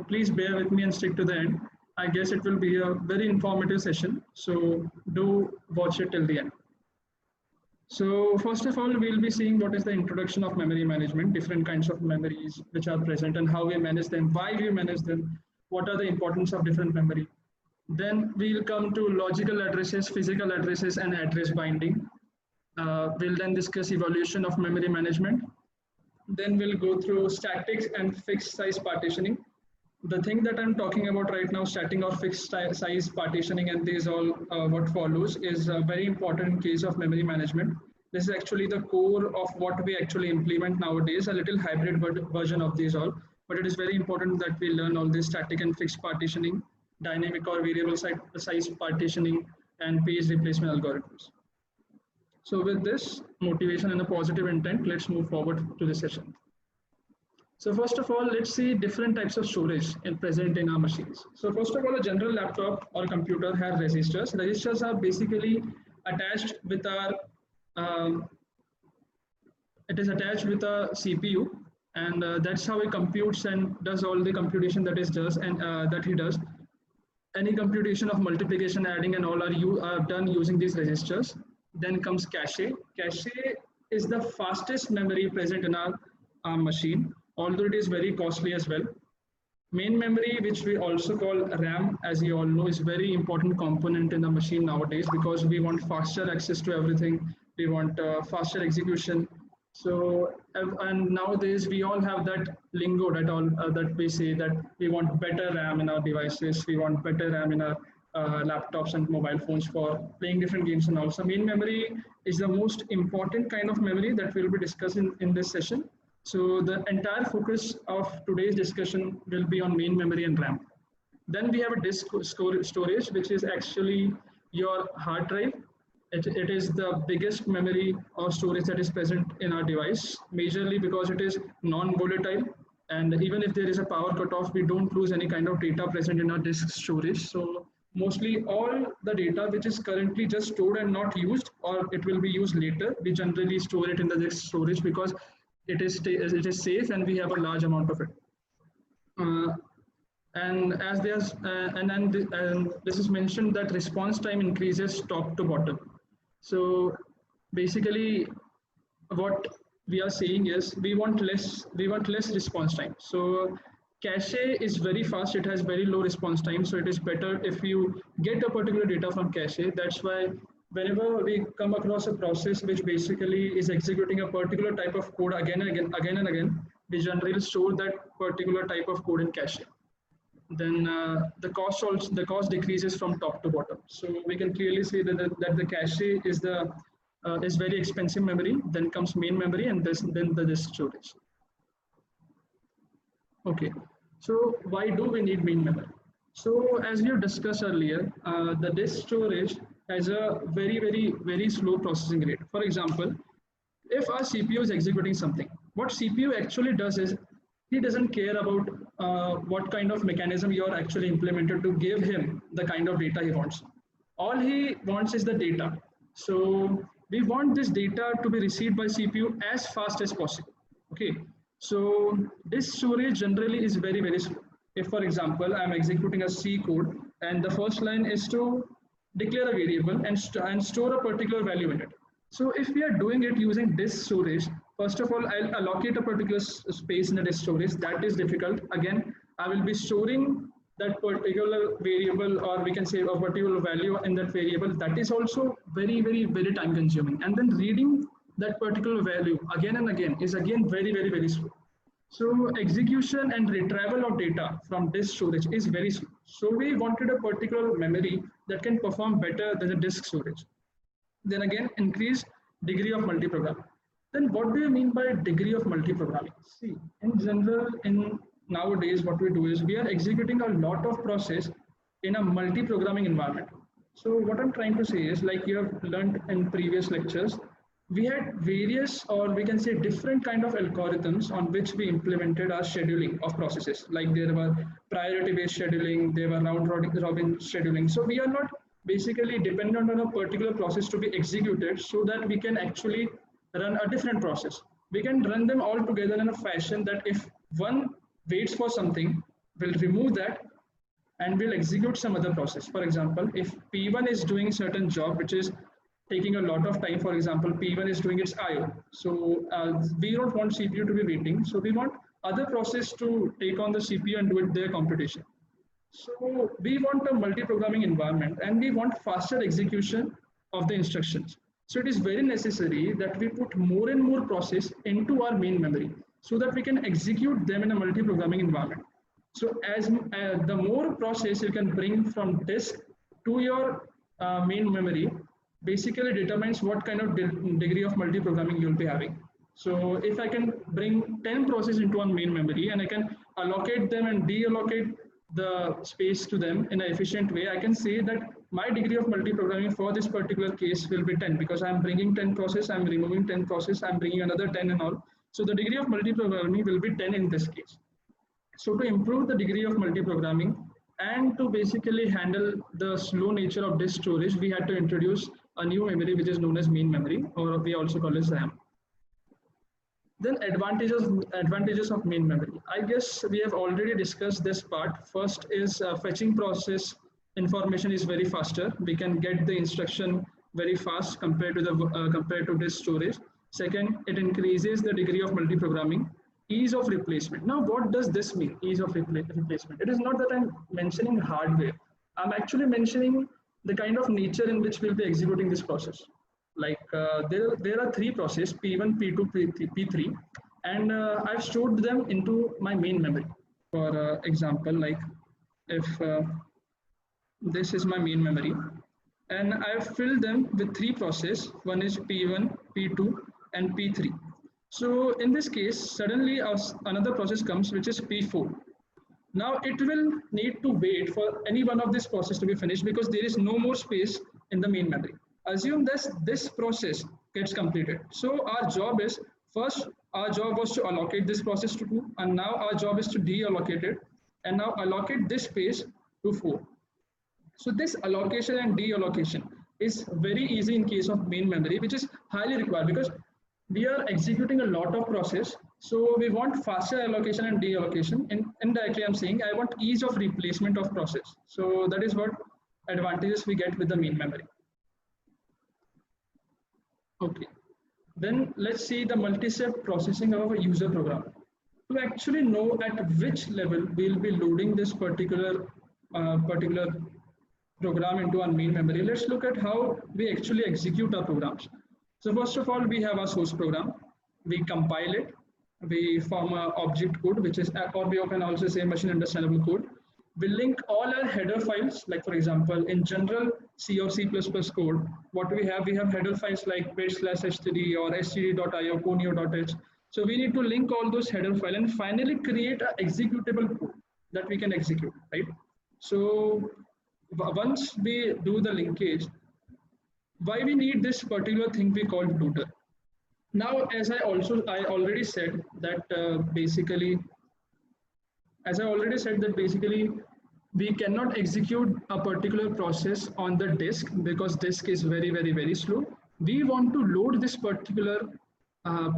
please bear with me and stick to the end. I guess it will be a very informative session. So do watch it till the end. So first of all, we'll be seeing what is the introduction of memory management, different kinds of memories which are present and how we manage them, why we manage them, what are the importance of different memory. Then we'll come to logical addresses, physical addresses, and address binding. We'll then discuss evolution of memory management. Then we'll go through statics and fixed size partitioning. The thing that I'm talking about right now, static or fixed size partitioning, and these all what follows is very important in case of memory management. This is actually the core of what we actually implement nowadays, a little hybrid version of these all. But it is very important that we learn all this static and fixed partitioning, dynamic or variable size partitioning, and page replacement algorithms. So with this motivation and a positive intent, let's move forward to the session. So first of all, let's see different types of storage present in our machines. So first of all, a general laptop or computer has registers. Registers are basically attached with our, it is attached with a CPU, and that's how it computes and does all the computation that it does and that he does. Any computation of multiplication, adding, and all are done using these registers. Then comes cache. Cache is the fastest memory present in our machine, although it is very costly as well. Main memory, which we also call RAM, as you all know, is very important component in the machine nowadays because we want faster access to everything. We want faster execution. So, and nowadays we all have that lingo that we say that we want better RAM in our devices. We want better RAM in our laptops and mobile phones for playing different games and also. Main memory is the most important kind of memory that we'll be discussing in this session. So the entire focus of today's discussion will be on main memory and RAM. Then we have a disk storage, which is actually your hard drive. It is the biggest memory or storage that is present in our device, majorly because it is non-volatile. And even if there is a power cutoff, we don't lose any kind of data present in our disk storage. So mostly all the data which is currently just stored and not used, or it will be used later, we generally store it in the disk storage because it is safe and we have a large amount of it. And as there's and this is mentioned that response time increases top to bottom. So basically, what we are saying is we want less response time. So cache is very fast; it has very low response time. So it is better if you get a particular data from cache. That's why whenever we come across a process which basically is executing a particular type of code again and again, we generally store that particular type of code in cache. Then the cost decreases from top to bottom. So we can clearly see that the cache is very expensive memory. Then comes main memory, and then the disk storage. Okay, so why do we need main memory? So as we have discussed earlier, the disk storage has a very slow processing rate. For example, if our CPU is executing something, what CPU actually does is he doesn't care about what kind of mechanism you are actually implemented to give him the kind of data he wants. All he wants is the data. So we want this data to be received by CPU as fast as possible. Okay. So this storage generally is very slow. If, for example, I'm executing a C code and the first line is to declare a variable and store a particular value in it. So if we are doing it using disk storage, first of all, I'll allocate a particular space in the disk storage. That is difficult. Again, I will be storing that particular variable, or we can say a particular value in that variable. That is also very time consuming. And then reading that particular value again and again is again very slow. So execution and retrieval of data from disk storage is very slow. So we wanted a particular memory that can perform better than the disk storage. Then again, increase degree of multiprogramming. Then what do you mean by degree of multiprogramming? See, in general, in nowadays, what we do is we are executing a lot of process in a multi-programming environment. So what I'm trying to say is, like you have learned in previous lectures, we had various, or we can say different kind of algorithms on which we implemented our scheduling of processes. Like there were priority-based scheduling, there were round-robin scheduling. So we are not basically dependent on a particular process to be executed so that we can actually run a different process. We can run them all together in a fashion that if one waits for something, We'll remove that and we'll execute some other process. For example, if P1 is doing certain job which is taking a lot of time, for example, P1 is doing its IO. So we don't want CPU to be waiting. So we want other process to take on the CPU and do it their computation. So we want a multi-programming environment and we want faster execution of the instructions. So it is very necessary that we put more and more process into our main memory so that we can execute them in a multi-programming environment. So as the more process you can bring from disk to your main memory basically determines what kind of degree of multi-programming you'll be having. So if I can bring 10 processes into one main memory and I can allocate them and deallocate the space to them in an efficient way, I can say that my degree of multi-programming for this particular case will be 10 because I'm bringing 10 process, I'm removing 10 process, I'm bringing another 10 and all. So the degree of multi-programming will be 10 in this case. So to improve the degree of multi-programming and to basically handle the slow nature of disk storage, we had to introduce a new memory which is known as main memory, or we also call it RAM. Then advantages of main memory. I guess we have already discussed this part. First is fetching process information is very faster. We can get the instruction very fast compared to disk storage. Second, it increases the degree of multi-programming. Ease of replacement. Now, what does this mean? Ease of replacement. It is not that I'm mentioning hardware. I'm actually mentioning the kind of nature in which we'll be executing this process. Like there are three processes, P1, P2, P3, and I've stored them into my main memory. For example, like if this is my main memory, and I've filled them with three processes. One is P1, P2, and P3. So in this case, suddenly another process comes, which is P4. Now it will need to wait for any one of this process to be finished because there is no more space in the main memory. Assume this process gets completed. So our job is, first our job was to allocate this process to 2, and now our job is to deallocate it, and now allocate this space to 4. So this allocation and deallocation is very easy in case of main memory, which is highly required because we are executing a lot of process. So we want faster allocation and deallocation. And indirectly, I'm saying I want ease of replacement of process. So that is what advantages we get with the main memory. Okay, then let's see the multi-step processing of a user program. To actually know at which level we'll be loading this particular program into our main memory, let's look at how we actually execute our programs. So first of all, we have our source program. We compile it. We form an object code, which is, or we can also say machine understandable code. We link all our header files, like for example, in general C or C++ code, what we have header files like page/std or std.io, conio.h. So we need to link all those header files and finally create an executable code that we can execute, right? So once we do the linkage, why we need this particular thing we call loader. Now, as I already said that basically we cannot execute a particular process on the disk because disk is very slow. We want to load this particular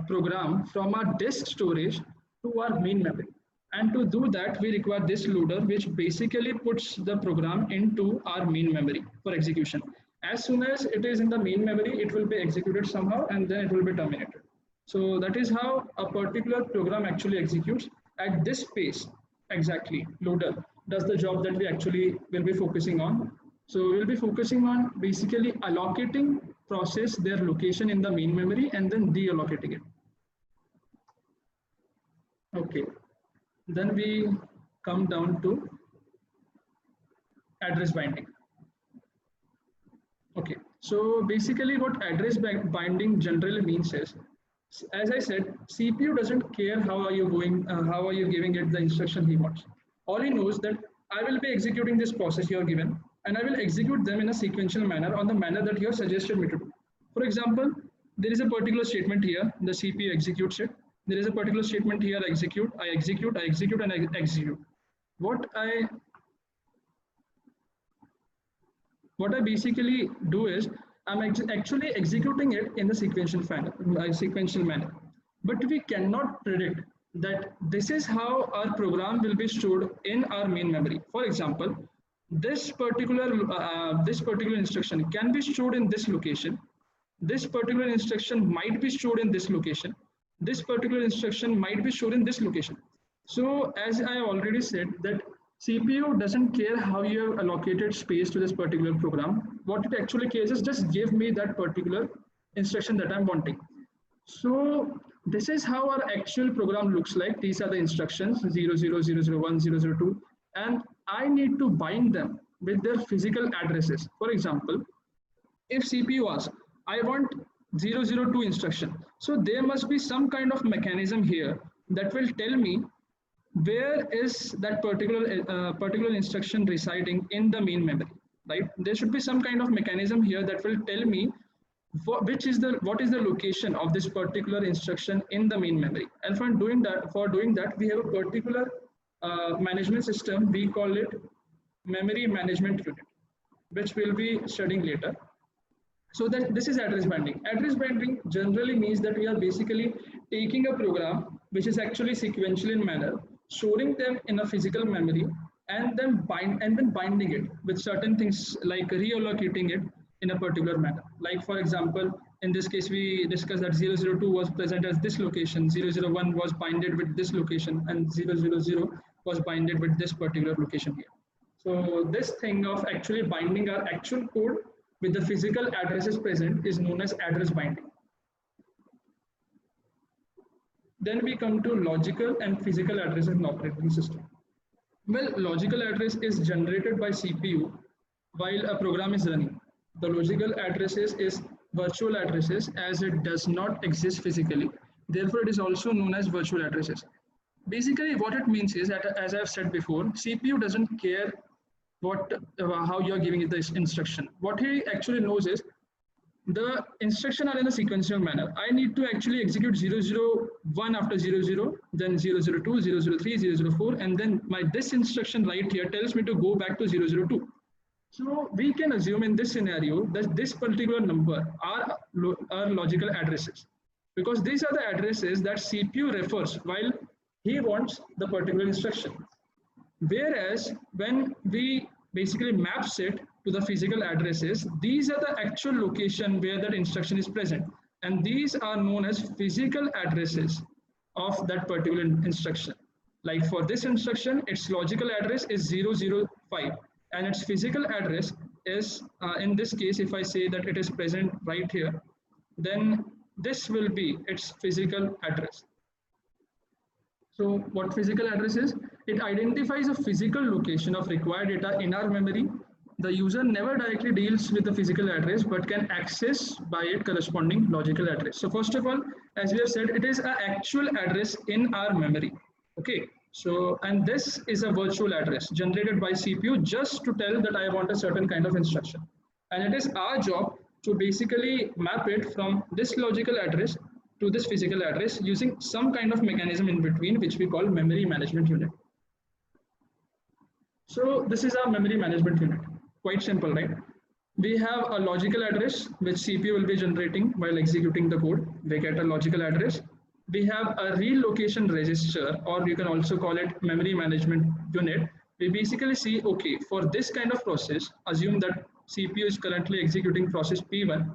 program from our disk storage to our main memory. And to do that, we require this loader, which basically puts the program into our main memory for execution. As soon as it is in the main memory, it will be executed somehow and then it will be terminated. So that is how a particular program actually executes at this pace. Exactly, loader does the job that we actually will be focusing on. So we'll be focusing on basically allocating process their location in the main memory and then deallocating it. Okay, then we come down to address binding. Okay, so basically what address binding generally means is, as I said, CPU doesn't care how are you giving it the instruction he wants. All he knows that I will be executing this process you are given and I will execute them in a sequential manner on the manner that you have suggested me to do. For example, there is a particular statement here, the CPU executes it. There is a particular statement here, I execute, and I execute. What I basically do is I'm actually executing it in the sequential manner. But we cannot predict that this is how our program will be stored in our main memory. For example, this particular instruction can be stored in this location. This particular instruction might be stored in this location. This particular instruction might be stored in this location. So as I already said that CPU doesn't care how you have allocated space to this particular program. What it actually cares is just give me that particular instruction that I'm wanting. So this is how our actual program looks like. These are the instructions 00001, 002, and I need to bind them with their physical addresses. For example, if CPU asks, I want 002 instruction, so there must be some kind of mechanism here that will tell me where is that particular instruction residing in the main memory, right? There should be some kind of mechanism here that will tell me what is the location of this particular instruction in the main memory. And for doing that we have a particular management system. We call it memory management unit, which we'll be studying later. So that this is address binding. Address binding generally means that we are basically taking a program which is actually sequential in manner, storing them in a physical memory, and then binding it with certain things like reallocating it in a particular manner. Like for example, in this case we discussed that 002 was present as this location, 001 was binded with this location, and 000 was binded with this particular location here. So this thing of actually binding our actual code with the physical addresses present is known as address binding. Then we come to logical and physical addresses in operating system. Well, logical address is generated by CPU while a program is running. The logical addresses is virtual addresses as it does not exist physically. Therefore, it is also known as virtual addresses. Basically, what it means is that, as I've said before, CPU doesn't care how you're giving it this instruction. What he actually knows is the instruction are in a sequential manner. I need to actually execute 001 after 00, then 002, 003, 004, and then this instruction right here tells me to go back to 002. So we can assume in this scenario that this particular number are logical addresses, because these are the addresses that CPU refers while he wants the particular instruction. Whereas when we basically maps it to the physical addresses, these are the actual location where that instruction is present. And these are known as physical addresses of that particular instruction. Like for this instruction, its logical address is 005 and its physical address is, in this case, if I say that it is present right here, then this will be its physical address. So what physical address is? It identifies a physical location of required data in our memory. The user never directly deals with the physical address but can access by it corresponding logical address. So first of all, as we have said, it is an actual address in our memory. Okay, so and this is a virtual address generated by CPU just to tell that I want a certain kind of instruction. And it is our job to basically map it from this logical address to this physical address using some kind of mechanism in between, which we call memory management unit. So this is our memory management unit. Quite simple, right? We have a logical address which CPU will be generating while executing the code. We get a logical address. We have a relocation register, or you can also call it memory management unit. We basically see, okay, for this kind of process, assume that CPU is currently executing process P1.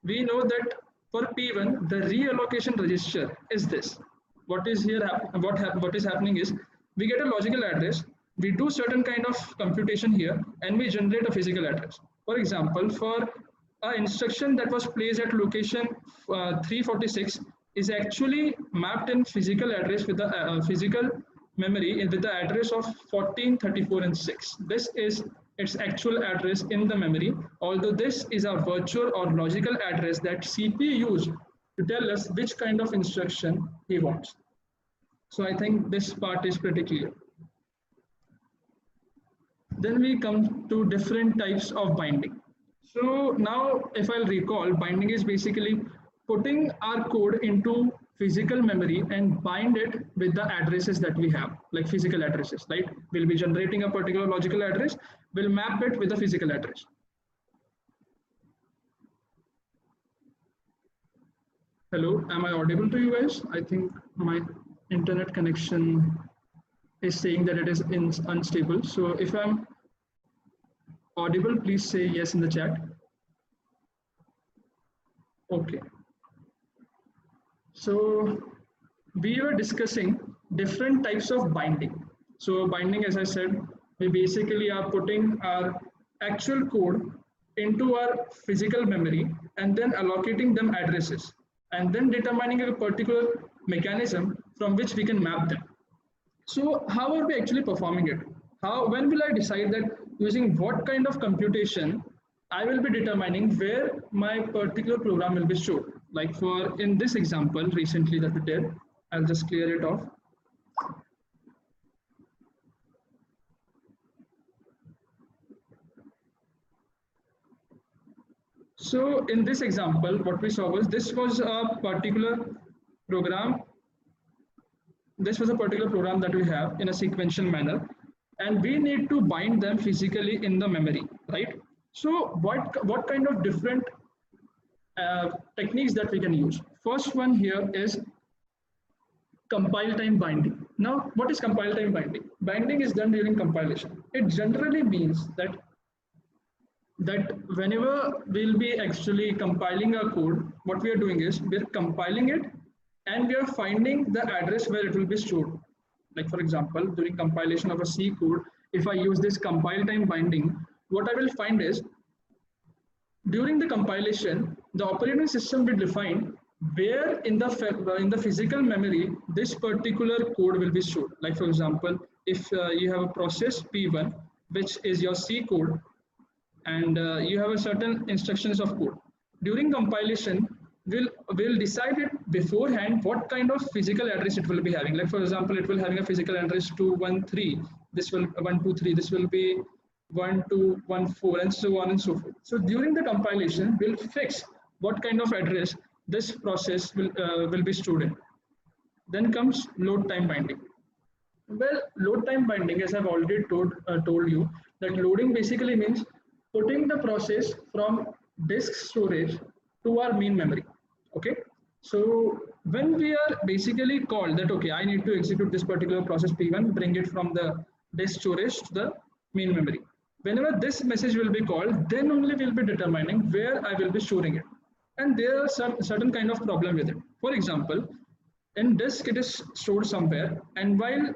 We know that for P1, the reallocation register is this. What is here? What is happening is we get a logical address, we do certain kind of computation here, and we generate a physical address. For example, for an instruction that was placed at location 346 is actually mapped in physical address with the physical memory with the address of 14, 34, and 6. This is its actual address in the memory, although this is a virtual or logical address that CPU used to tell us which kind of instruction he wants. So I think this part is pretty clear. Then we come to different types of binding. So now if I'll recall, binding is basically putting our code into physical memory and bind it with the addresses that we have, like physical addresses, right? We'll be generating a particular logical address, we'll map it with a physical address. Hello, am I audible to you guys? I think my internet connection is saying that it is unstable. So if I'm audible, please say yes in the chat. Okay. So we were discussing different types of binding. So binding, as I said, we basically are putting our actual code into our physical memory and then allocating them addresses and then determining a particular mechanism from which we can map them. So how are we actually performing it? How, when will I decide that using what kind of computation I will be determining where my particular program will be stored? Like for in this example recently that we did, I'll just clear it off. So in this example, what we saw was this was a particular program. This was a particular program that we have in a sequential manner, and we need to bind them physically in the memory, right? So what kind of different techniques that we can use? First one here is compile time binding. Now, what is compile time binding? Binding is done during compilation. It generally means that whenever we'll be actually compiling our code, what we are doing is we're compiling it and we are finding the address where it will be stored. Like for example, during compilation of a C code, if I use this compile time binding, what I will find is during the compilation, the operating system will define where in the physical memory this particular code will be stored. Like for example, if you have a process P1, which is your C code, and you have a certain instructions of code. During compilation, we'll decide it beforehand what kind of physical address it will be having. Like for example, it will having a physical address 213. This will 123. This will be 1214, and so on and so forth. So during the compilation, we'll fix what kind of address this process will be stored in. Then comes load time binding. Well, load time binding, as I've already told you, that loading basically means putting the process from disk storage to our main memory. Okay. So when we are basically called that, okay, I need to execute this particular process P1, bring it from the disk storage to the main memory. Whenever this message will be called, then only we'll be determining where I will be storing it. And there are some certain kind of problem with it. For example, in disk it is stored somewhere, and while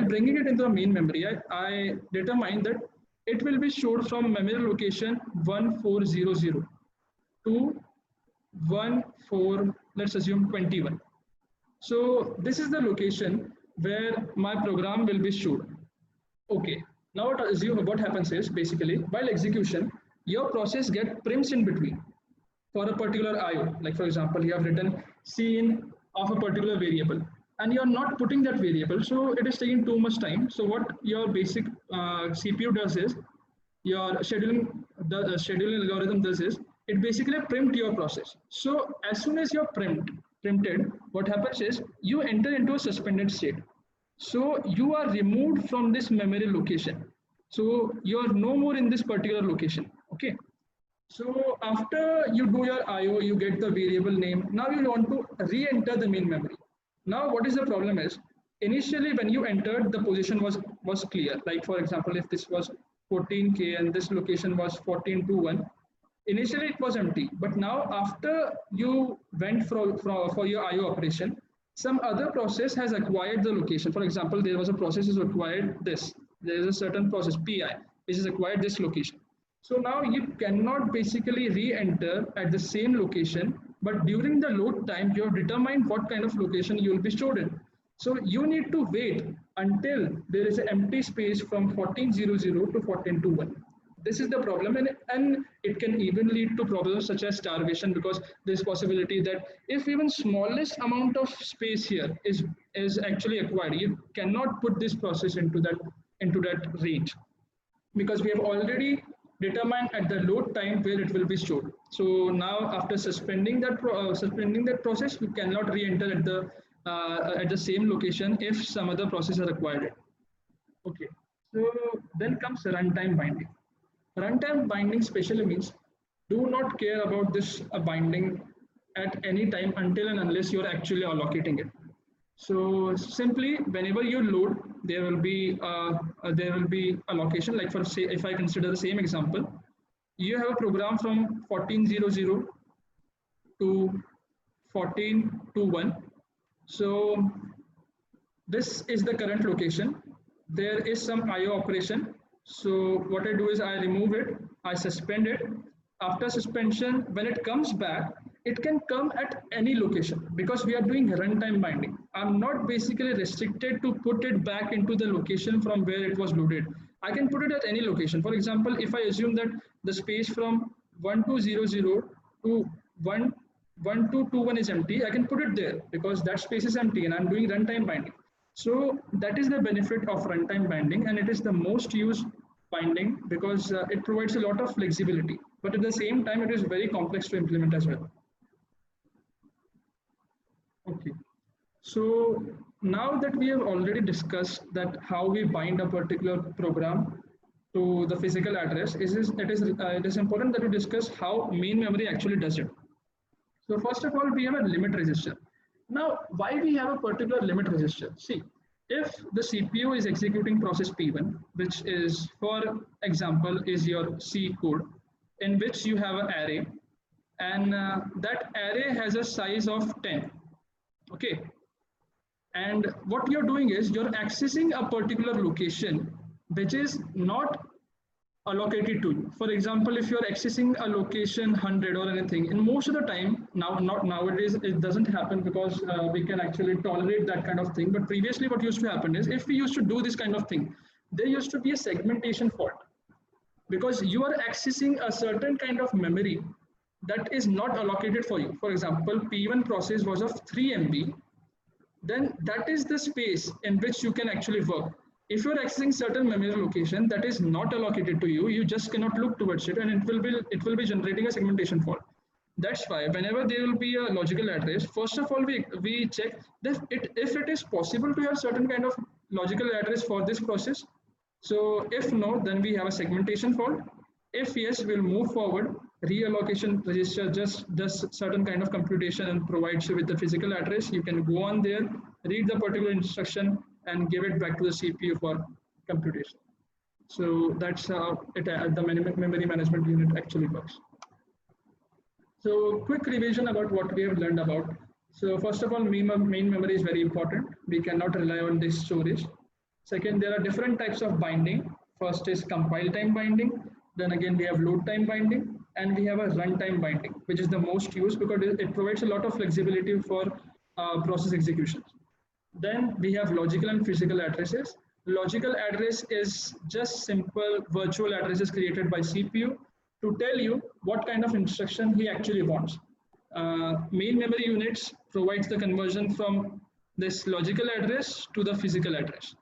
bringing it into the main memory, I determine that it will be stored from memory location 1400 to 14, let's assume 21. So this is the location where my program will be stored. Okay, now what happens is basically while execution, your process get prims in between for a particular IO. Like for example, you have written scene of a particular variable and you're not putting that variable, so it is taking too much time. So what your basic CPU does is, your scheduling algorithm does is, it basically primed your process. So as soon as you're printed, what happens is you enter into a suspended state. So you are removed from this memory location. So you are no more in this particular location. Okay. So after you do your IO, you get the variable name. Now you want to re-enter the main memory. Now what is the problem is, initially when you entered, the position was clear. Like for example, if this was 14K and this location was 1421, initially it was empty. But now after you went for your IO operation, some other process has acquired the location. For example, there was a process is acquired this. There is a certain process PI which has acquired this location. So now you cannot basically re-enter at the same location, but during the load time, you have determined what kind of location you will be stored in. So you need to wait until there is an empty space from 1400 to 1421. This is the problem, and it can even lead to problems such as starvation, because there's possibility that if even smallest amount of space here is actually acquired, you cannot put this process into that range, because we have already determined at the load time where it will be stored. So now after suspending that process, you cannot re-enter at the same location if some other process are required. Okay. So then comes runtime binding. Runtime binding specially means do not care about this binding at any time until and unless you are actually allocating it. So simply, whenever you load, there will be a location. Like for say, if I consider the same example, you have a program from 1400 to 14 to 1. So this is the current location. There is some IO operation. So what I do is I remove it, I suspend it. After suspension, when it comes back, it can come at any location because we are doing runtime binding. I'm not basically restricted to put it back into the location from where it was loaded. I can put it at any location. For example, if I assume that the space from 1200 to 1 1221 is empty, I can put it there because that space is empty and I'm doing runtime binding. So that is the benefit of runtime binding, and it is the most used binding because it provides a lot of flexibility. But at the same time, it is very complex to implement as well. Okay. So now that we have already discussed that how we bind a particular program to the physical address, it is important that we discuss how main memory actually does it. So first of all, we have a limit register. Now, why we have a particular limit register? See, if the CPU is executing process P1, which is, for example, is your C code, in which you have an array, and that array has a size of 10. Okay. And what you're doing is you're accessing a particular location which is not allocated to you. For example, if you're accessing a location 100 or anything, in most of the time, now not nowadays, it doesn't happen because we can actually tolerate that kind of thing. But previously, what used to happen is if we used to do this kind of thing, there used to be a segmentation fault because you are accessing a certain kind of memory that is not allocated for you. For example, P1 process was of 3 MB, then that is the space in which you can actually work. If you're accessing certain memory location that is not allocated to you, you just cannot look towards it, and it will be generating a segmentation fault. That's why whenever there will be a logical address, first of all we check that if it is possible to have certain kind of logical address for this process. So if no, then we have a segmentation fault. If yes, we'll move forward. Reallocation register just does certain kind of computation and provides you with the physical address. You can go on there, read the particular instruction, and give it back to the CPU for computation. So that's how the memory management unit actually works. So quick revision about what we have learned about. So first of all, main memory is very important. We cannot rely on this storage. Second, there are different types of binding. First is compile time binding. Then again, we have load time binding, and we have a runtime binding, which is the most used because it provides a lot of flexibility for process executions. Then we have logical and physical addresses. Logical address is just simple virtual addresses created by CPU to tell you what kind of instruction he actually wants. Main memory units provides the conversion from this logical address to the physical address.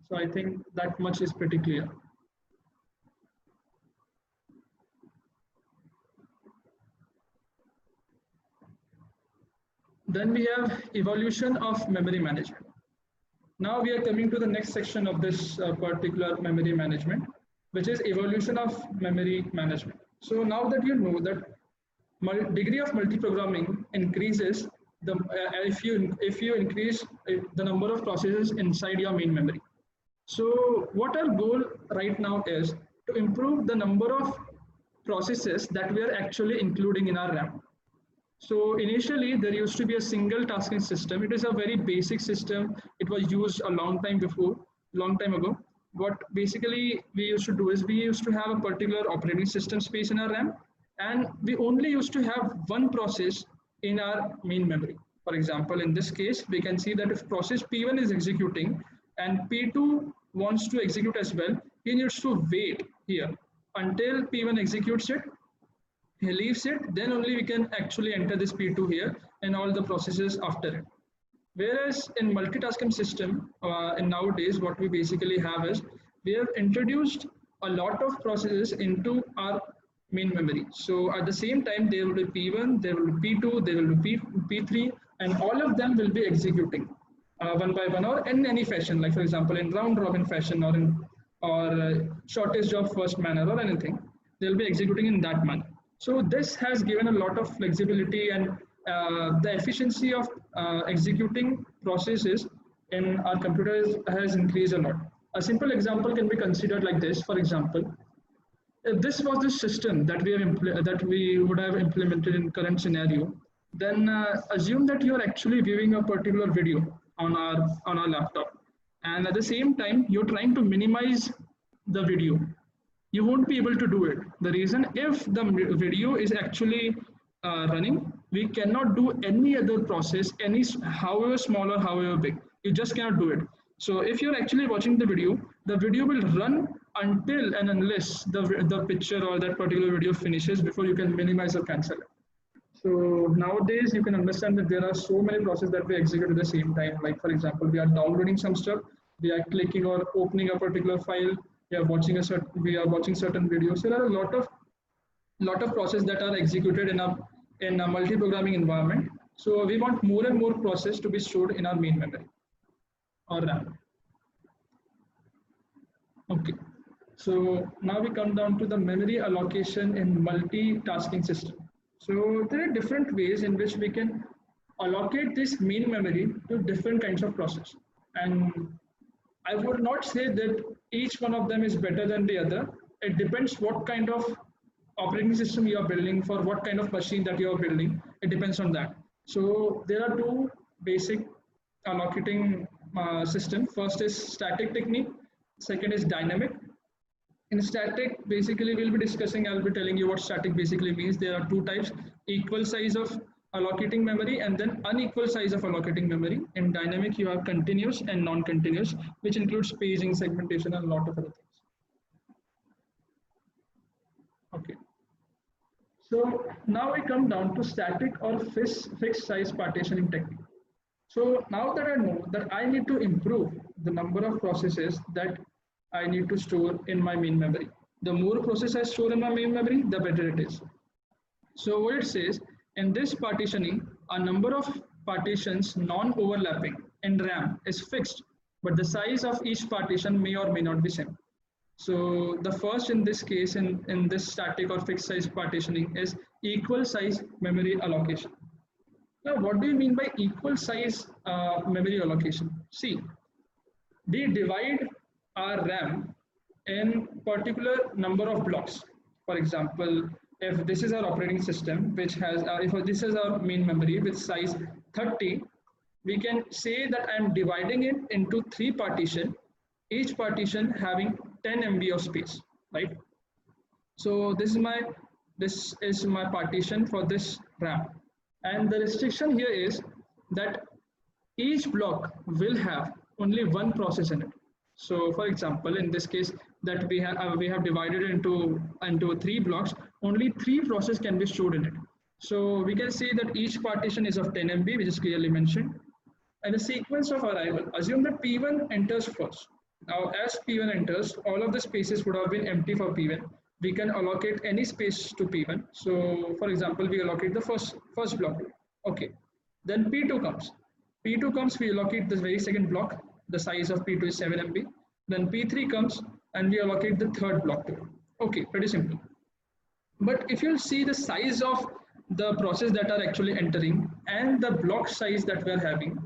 So I think that much is pretty clear. Then we have evolution of memory management. Now we are coming to the next section of this particular memory management, which is evolution of memory management. So now that you know that degree of multiprogramming increases if you increase the number of processes inside your main memory. So what our goal right now is to improve the number of processes that we are actually including in our RAM. So initially there used to be a single tasking system. It is a very basic system. It was used a long time ago. What basically we used to do is we used to have a particular operating system space in our RAM, and we only used to have one process in our main memory. For example, in this case, we can see that if process P1 is executing and P2 wants to execute as well, he needs to wait here until P1 executes it. He leaves it, then only we can actually enter this P2 here and all the processes after it. Whereas in multitasking system, and nowadays what we basically have is we have introduced a lot of processes into our main memory. So at the same time, there will be P1, there will be P2, there will be P3, and all of them will be executing one by one or in any fashion, like for example, in round robin fashion or shortest job first manner or anything, they'll be executing in that manner. So this has given a lot of flexibility and the efficiency of executing processes in our computer has increased a lot. A simple example can be considered like this. For example, if this was the system that that we would have implemented in current scenario, then assume that you are actually viewing a particular video on our laptop, and at the same time you're trying to minimize the video. You won't be able to do it. The reason, if the video is actually running, we cannot do any other process, any however small or however big. You just cannot do it. So if you're actually watching the video will run until and unless the picture or that particular video finishes before you can minimize or cancel it. So nowadays you can understand that there are so many processes that we execute at the same time. Like for example, we are downloading some stuff, we are clicking or opening a particular file, we are watching certain videos. There are a lot of processes that are executed in a multi-programming environment. So we want more and more process to be stored in our main memory or RAM. Okay. So now we come down to the memory allocation in multitasking system. So there are different ways in which we can allocate this main memory to different kinds of process. And I would not say that each one of them is better than the other. It depends what kind of operating system you are building, for what kind of machine that you are building. It depends on that. So there are two basic allocating system. First is static technique. Second is dynamic. In static, basically we'll be discussing, I'll be telling you what static basically means. There are two types: equal size of allocating memory and then unequal size of allocating memory. In dynamic, you have continuous and non-continuous, which includes paging, segmentation, and a lot of other things. Okay. So now we come down to static or fixed size partitioning technique. So now that I know that I need to improve the number of processes that I need to store in my main memory. The more process I store in my main memory, the better it is. So what it says, in this partitioning, a number of partitions non-overlapping in RAM is fixed, but the size of each partition may or may not be same. So the first in this case, in this static or fixed size partitioning, is equal size memory allocation. Now, what do you mean by equal size memory allocation? See, we divide our RAM in particular number of blocks. For example, if this is our operating system, which has, if this is our main memory with size 30, we can say that I'm dividing it into 3 partitions, each partition having 10 MB of space, right? So this is my partition for this RAM. And the restriction here is that each block will have only one process in it. So for example, in this case that we have divided into 3 blocks, only 3 processes can be stored in it. So we can say that each partition is of 10 MB, which is clearly mentioned. And the sequence of arrival, assume that P1 enters first. Now as P1 enters, all of the spaces would have been empty for P1. We can allocate any space to P1. So for example, we allocate the first block. Okay. Then P2 comes. P2 comes, we allocate this very second block. The size of P2 is 7 MB. Then P3 comes and we allocate the third block to it. Okay, pretty simple. But if you'll see the size of the process that are actually entering and the block size that we are having,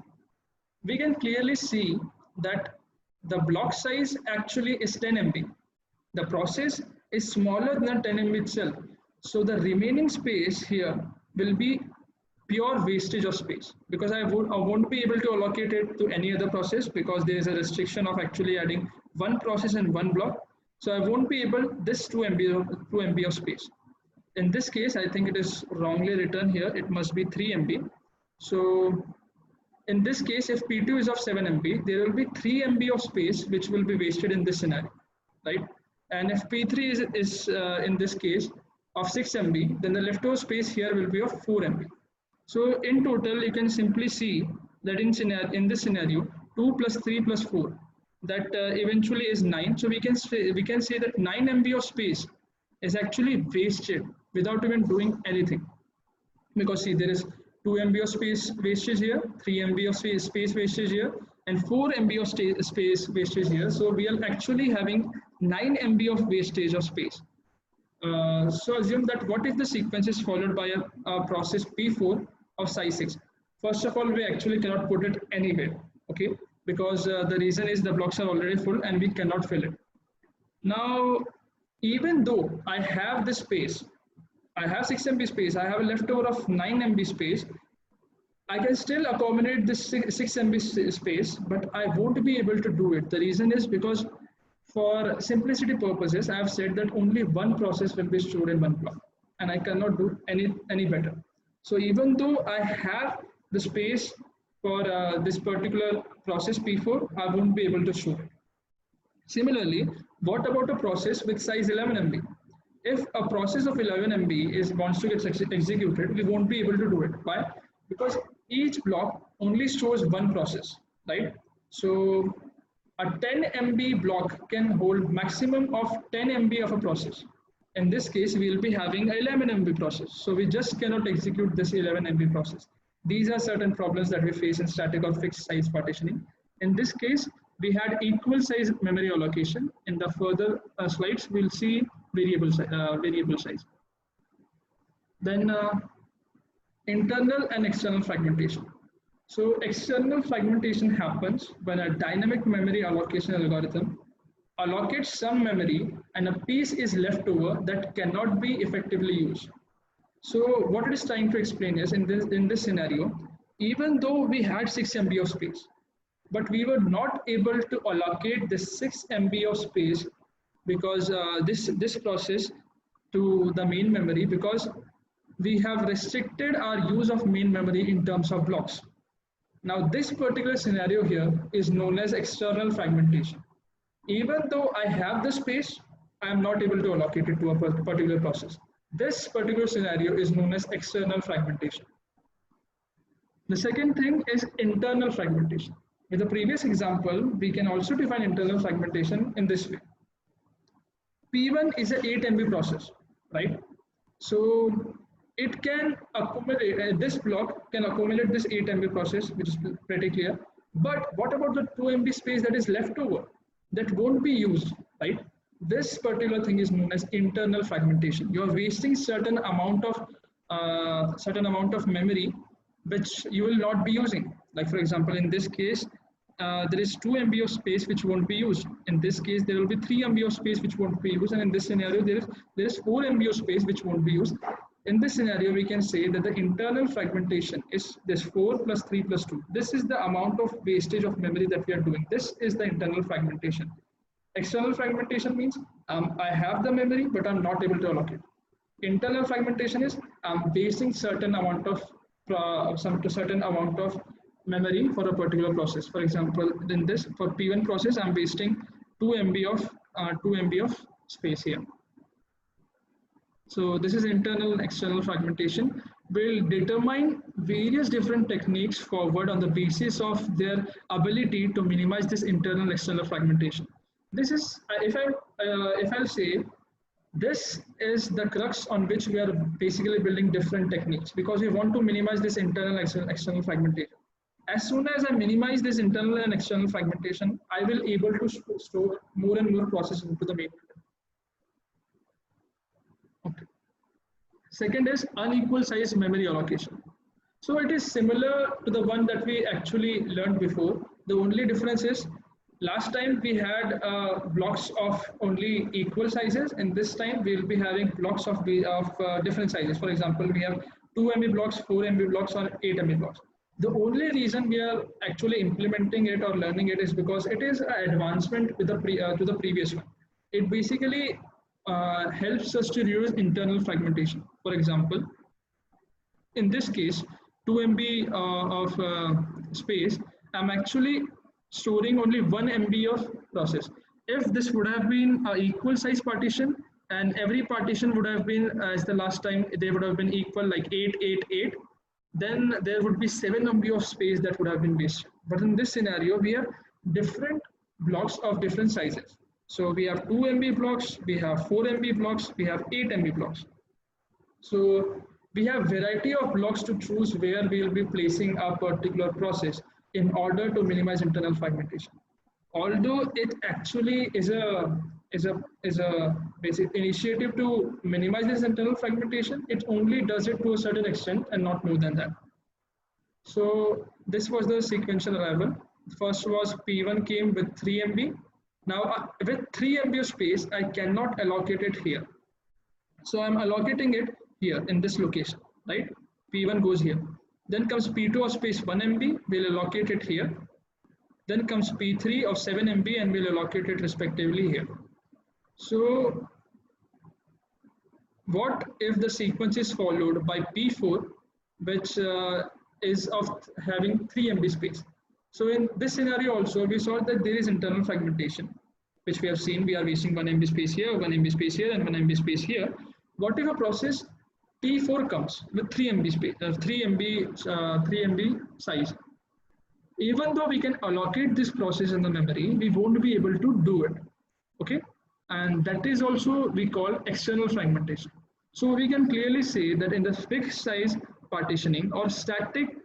we can clearly see that the block size actually is 10 MB. The process is smaller than 10 MB itself. So the remaining space here will be pure wastage of space, because I won't be able to allocate it to any other process, because there is a restriction of actually adding one process in one block. So I won't be able this 2 MB of space. In this case, I think it is wrongly written here. It must be 3 MB. So in this case, if P2 is of 7 MB, there will be 3 MB of space which will be wasted in this scenario, right? And if P3 is in this case of 6 MB, then the leftover space here will be of 4 MB. So in total, you can simply see that in this scenario, 2 plus 3 plus 4, that eventually is 9. So we can say that 9 MB of space is actually wasted without even doing anything. Because see, there is 2 MB of space wastage here, 3 MB of space wastage here, and 4 MB of space wastage here. So we are actually having 9 MB of wastage of space. So assume that what if the sequence is followed by a process P4 of size 6. First of all, we actually cannot put it anywhere, okay? Because the reason is the blocks are already full and we cannot fill it. Now, even though I have this space, I have 6 MB space, I have a leftover of 9 MB space, I can still accommodate this 6 MB space, but I won't be able to do it. The reason is because for simplicity purposes, I have said that only one process will be stored in one block, and I cannot do any better. So even though I have the space for this particular process P4, I won't be able to store it. Similarly, what about a process with size 11 MB? If a process of 11 MB wants to get executed, we won't be able to do it. Why? Because each block only stores one process, right? So a 10 MB block can hold maximum of 10 MB of a process. In this case, we will be having 11 MB process. So we just cannot execute this 11 MB process. These are certain problems that we face in static or fixed size partitioning. In this case, we had equal size memory allocation. In the further slides, we'll see variable size. Then internal and external fragmentation. So external fragmentation happens when a dynamic memory allocation algorithm allocates some memory and a piece is left over that cannot be effectively used. So what it is trying to explain is in this scenario, even though we had 6 MB of space, but we were not able to allocate this 6 MB of space because this process to the main memory, because we have restricted our use of main memory in terms of blocks. Now this particular scenario here is known as external fragmentation. Even though I have the space, I am not able to allocate it to a particular process. This particular scenario is known as external fragmentation. The second thing is internal fragmentation. With the previous example, we can also define internal fragmentation in this way. P1 is an 8 MB process, right? So it can accumulate, this block can accumulate this 8 MB process, which is pretty clear. But what about the 2 MB space that is left over? That won't be used, right? This particular thing is known as internal fragmentation. You are wasting certain amount of memory which you will not be using. Like for example, in this case, there is 2 MB of space which won't be used. In this case, there will be 3 MB of space which won't be used, and in this scenario, there is 4 MB of space which won't be used. In this scenario, we can say that the internal fragmentation is this 4 plus 3 plus 2. This is the amount of wastage of memory that we are doing. This is the internal fragmentation. External fragmentation means I have the memory, but I'm not able to allocate. Internal fragmentation is I'm wasting certain amount of memory for a particular process. For example, in this for P1 process, I'm wasting 2 MB of space here. So this is internal and external fragmentation. We'll determine various different techniques forward on the basis of their ability to minimize this internal and external fragmentation. This is, if I'll say, this is the crux on which we are basically building different techniques, because we want to minimize this internal and external fragmentation. As soon as I minimize this internal and external fragmentation, I will able to store more and more processes into the main memory. Okay. Second is unequal size memory allocation. So it is similar to the one that we actually learned before. The only difference is last time we had blocks of only equal sizes, and this time we will be having blocks of different sizes. For example, we have 2 MB blocks, 4 MB blocks, or 8 MB blocks. The only reason we are actually implementing it or learning it is because it is an advancement with to the previous one. It basically helps us to reduce internal fragmentation. For example, in this case, 2 MB of space, I'm actually storing only 1 MB of process. If this would have been an equal size partition, and every partition would have been, as the last time, they would have been equal, like 8, 8, 8, then there would be 7 MB of space that would have been wasted. But in this scenario, we have different blocks of different sizes. So we have 2 MB blocks, we have 4 MB blocks, we have 8 MB blocks. So we have variety of blocks to choose where we will be placing a particular process in order to minimize internal fragmentation. Although it actually is a basic initiative to minimize this internal fragmentation, it only does it to a certain extent and not more than that. So this was the sequential arrival. First was P1 came with 3 MB. Now with 3 MB of space, I cannot allocate it here. So I'm allocating it here in this location, right? P1 goes here. Then comes P2 of space 1 MB, we'll allocate it here. Then comes P3 of 7 MB and we'll allocate it respectively here. So what if the sequence is followed by P4, which is of having 3 MB space? So in this scenario also, we saw that there is internal fragmentation, which we have seen. We are wasting 1 MB space here, 1 MB space here, and 1 MB space here. What if a process P4 comes with 3 MB space, 3 MB size? Even though we can allocate this process in the memory, we won't be able to do it. Okay, and that is also we call external fragmentation. So we can clearly say that in the fixed size partitioning or static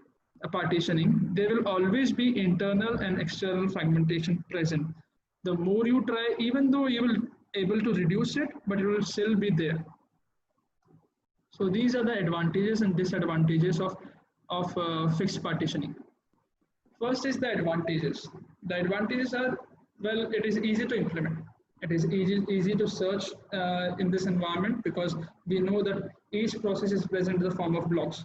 partitioning, there will always be internal and external fragmentation present. The more you try, even though you will able to reduce it, but it will still be there. So these are the advantages and disadvantages of fixed partitioning. First is the advantages. The advantages are, well, it is easy to implement. It is easy to search in this environment because we know that each process is present in the form of blocks.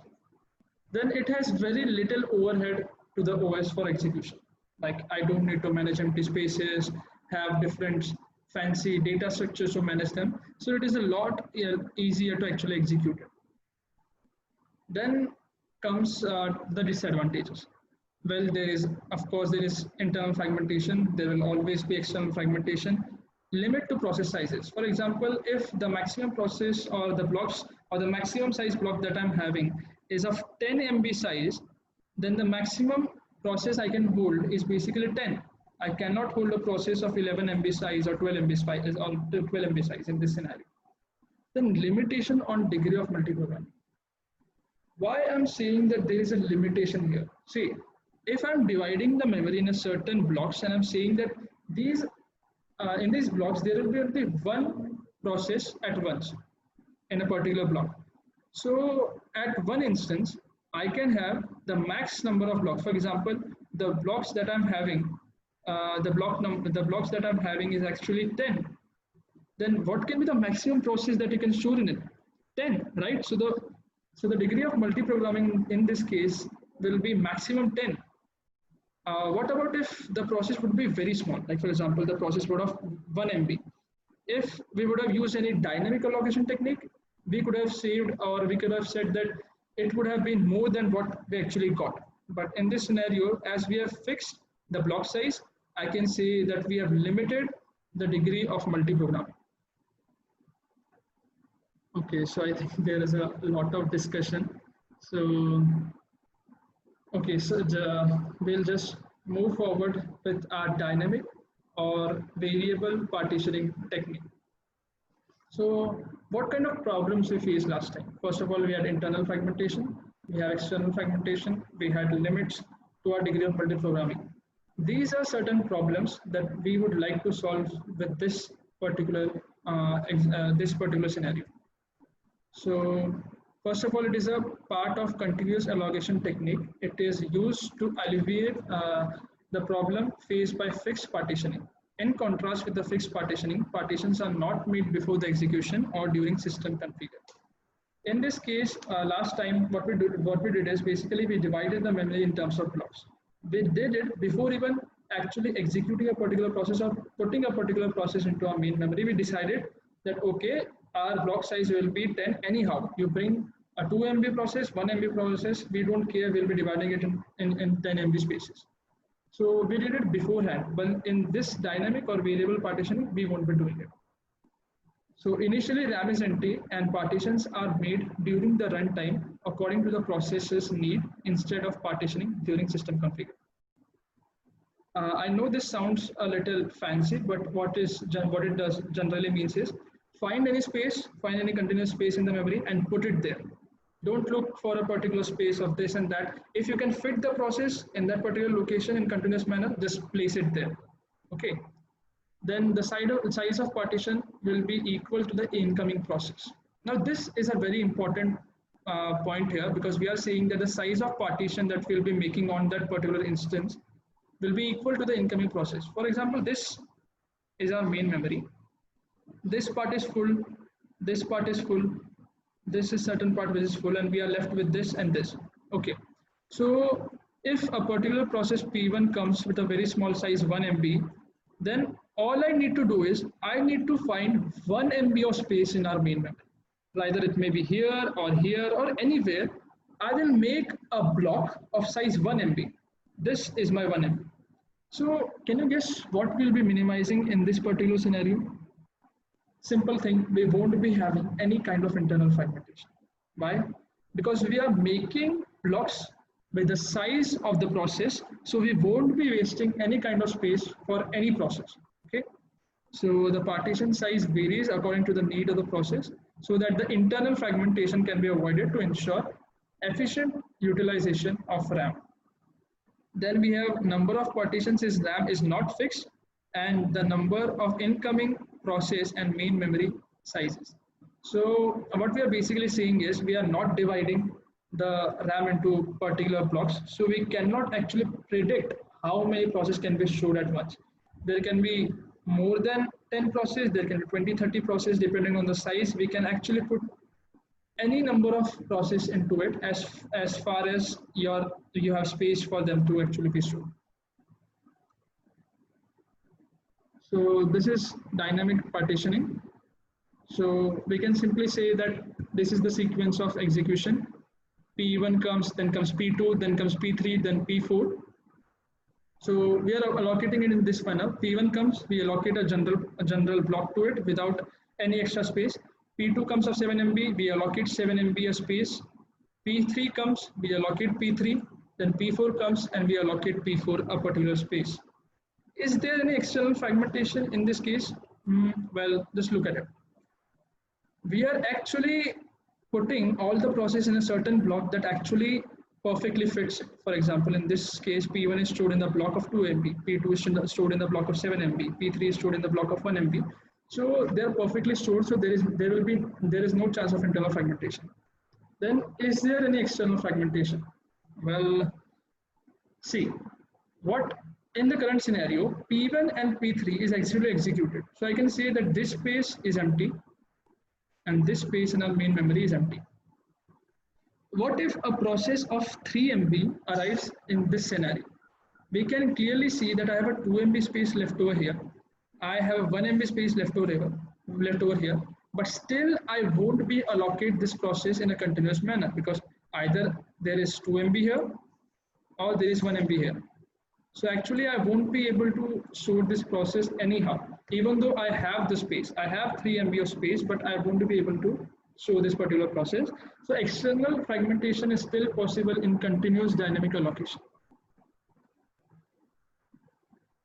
Then it has very little overhead to the OS for execution. Like I don't need to manage empty spaces, have different fancy data structures to manage them. So it is a lot easier to actually execute it. Then comes the disadvantages. Well, there is internal fragmentation. There will always be external fragmentation. Limit to process sizes. For example, if the maximum process or the blocks or the maximum size block that I'm having is of 10 MB size, then the maximum process I can hold is basically 10. I cannot hold a process of 11 MB size or 12 MB size or 12 MB size in this scenario. Then limitation on degree of multiprogramming. Why I'm saying that there is a limitation here? See, if I'm dividing the memory in a certain blocks and I'm saying that these in these blocks there will be only one process at once in a particular block. So at one instance, I can have the max number of blocks. For example, the blocks that I'm having, the blocks that I'm having is actually 10. Then what can be the maximum process that you can store in it? 10, right? So the degree of multiprogramming in this case will be maximum 10. What about if the process would be very small? Like for example, the process would have 1 MB. If we would have used any dynamic allocation technique, we could have saved, or we could have said that it would have been more than what we actually got. But in this scenario, as we have fixed the block size, I can say that we have limited the degree of multiprogramming. Okay, so I think there is a lot of discussion. So, okay, so we'll just move forward with our dynamic or variable partitioning technique. So what kind of problems we faced last time? First of all, we had internal fragmentation, we have external fragmentation, we had limits to our degree of multiprogramming. These are certain problems that we would like to solve with this particular scenario. So first of all, it is a part of continuous allocation technique. It is used to alleviate the problem faced by fixed partitioning. In contrast with the fixed partitioning, partitions are not made before the execution or during system configure. In this case, last time what we did is basically we divided the memory in terms of blocks. We did it before even actually executing a particular process or putting a particular process into our main memory. We decided that okay, our block size will be 10 anyhow. You bring a 2 MB process, 1 MB process, we don't care, we'll be dividing it in 10 MB spaces. So we did it beforehand, but in this dynamic or variable partitioning, we won't be doing it. So initially RAM is empty and partitions are made during the runtime according to the process's need instead of partitioning during system configure. I know this sounds a little fancy, but what it does generally means is find any space, find any continuous space in the memory and put it there. Don't look for a particular space of this and that. If you can fit the process in that particular location in continuous manner, just place it there. Okay. Then the size of partition will be equal to the incoming process. Now this is a very important point here, because we are saying that the size of partition that we'll be making on that particular instance will be equal to the incoming process. For example, this is our main memory. This part is full, this part is full, this is certain part which is full, and we are left with this and this. Okay, so if a particular process P1 comes with a very small size 1 MB, then all I need to do is I need to find 1 MB of space in our main memory. Either it may be here or anywhere. I will make a block of size 1 MB. This is my 1 MB. So can you guess what we'll be minimizing in this particular scenario? Simple thing, we won't be having any kind of internal fragmentation. Why? Because we are making blocks with the size of the process, so we won't be wasting any kind of space for any process. Okay, so the partition size varies according to the need of the process, so that the internal fragmentation can be avoided to ensure efficient utilization of RAM. Then we have number of partitions is RAM is not fixed, and the number of incoming process and main memory sizes. So what we are basically saying is we are not dividing the RAM into particular blocks, so we cannot actually predict how many processes can be stored at once. There can be more than 10 processes, there can be 20, 30 processes depending on the size. We can actually put any number of processes into it as far as you have space for them to actually be stored. So this is dynamic partitioning. So we can simply say that this is the sequence of execution. P1 comes, then comes P2, then comes P3, then P4. So we are allocating it in this manner. P1 comes, we allocate a general block to it without any extra space. P2 comes of 7 MB, we allocate 7 MB a space. P3 comes, we allocate P3. Then P4 comes and we allocate P4 a particular space. Is there any external fragmentation in this case? Well, just look at it. We are actually putting all the process in a certain block that actually perfectly fits. For example, in this case, P1 is stored in the block of 2 MB, P2 is stored in the block of 7 MB, P3 is stored in the block of 1 MB. So they are perfectly stored. So there is no chance of internal fragmentation. Then is there any external fragmentation? Well, see what. In the current scenario, P1 and P3 is actually executed. So I can say that this space is empty and this space in our main memory is empty. What if a process of 3 MB arrives in this scenario? We can clearly see that I have a 2 MB space left over here. I have a 1 MB space left over here, but still I won't be allocate this process in a continuous manner, because either there is 2 MB here or there is 1 MB here. So actually I won't be able to store this process anyhow, even though I have the space. I have 3 MB of space, but I won't be able to store this particular process. So external fragmentation is still possible in continuous dynamic allocation.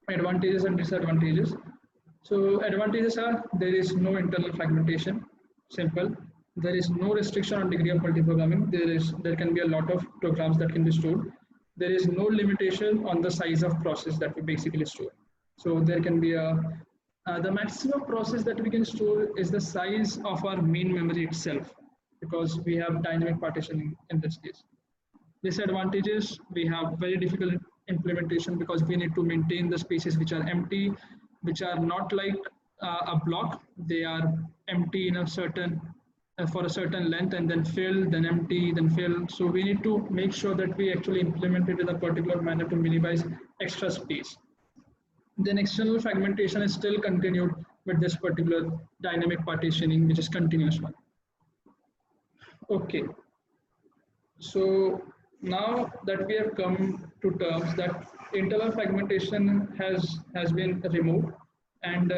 Advantages and disadvantages. So advantages are there is no internal fragmentation, simple. There is no restriction on degree of multiprogramming. There can be a lot of programs that can be stored. There is no limitation on the size of process that we basically store. So there can be the maximum process that we can store is the size of our main memory itself, because we have dynamic partitioning in this case. Disadvantages, we have very difficult implementation because we need to maintain the spaces which are empty, which are not like a block. They are empty in a certain for a certain length and then fill, then empty, then fill. So we need to make sure that we actually implement it in a particular manner to minimize extra space. Then external fragmentation is still continued with this particular dynamic partitioning, which is continuous one. Okay. So now that we have come to terms that internal fragmentation has been removed, and